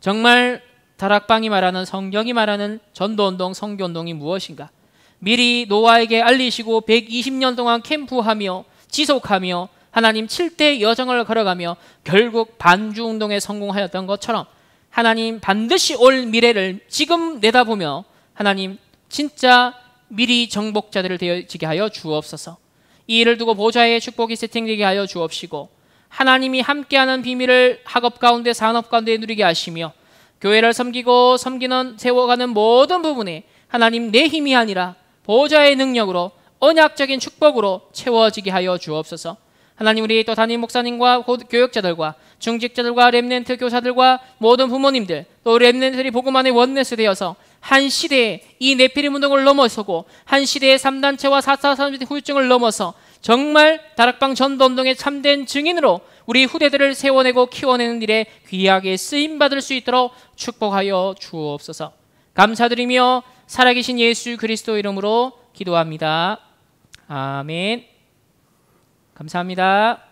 정말 다락방이 말하는, 성경이 말하는 전도운동, 선교운동이 무엇인가 미리 노아에게 알리시고 120년 동안 캠프하며 지속하며 하나님 7대 여정을 걸어가며 결국 반주운동에 성공하였던 것처럼 하나님 반드시 올 미래를 지금 내다보며 하나님 진짜 미리 정복자들을 되어지게 하여 주옵소서. 이 일을 두고 보좌의 축복이 세팅되게 하여 주옵시고 하나님이 함께하는 비밀을 학업 가운데, 산업 가운데 누리게 하시며 교회를 섬기고 섬기는, 세워가는 모든 부분에 하나님 내 힘이 아니라 보좌의 능력으로 언약적인 축복으로 채워지게 하여 주옵소서. 하나님 우리 또 담임 목사님과 교역자들과 중직자들과 렘넌트 교사들과 모든 부모님들, 또 렘넌트들이 복음 안에 원내스 되어서 한 시대에 이 네피림 운동을 넘어서고 한 시대의 3단체와 4차 산업의 후유증을 넘어서 정말 다락방 전도운동의 참된 증인으로 우리 후대들을 세워내고 키워내는 일에 귀하게 쓰임받을 수 있도록 축복하여 주옵소서. 감사드리며 살아계신 예수 그리스도 이름으로 기도합니다. 아멘. 감사합니다.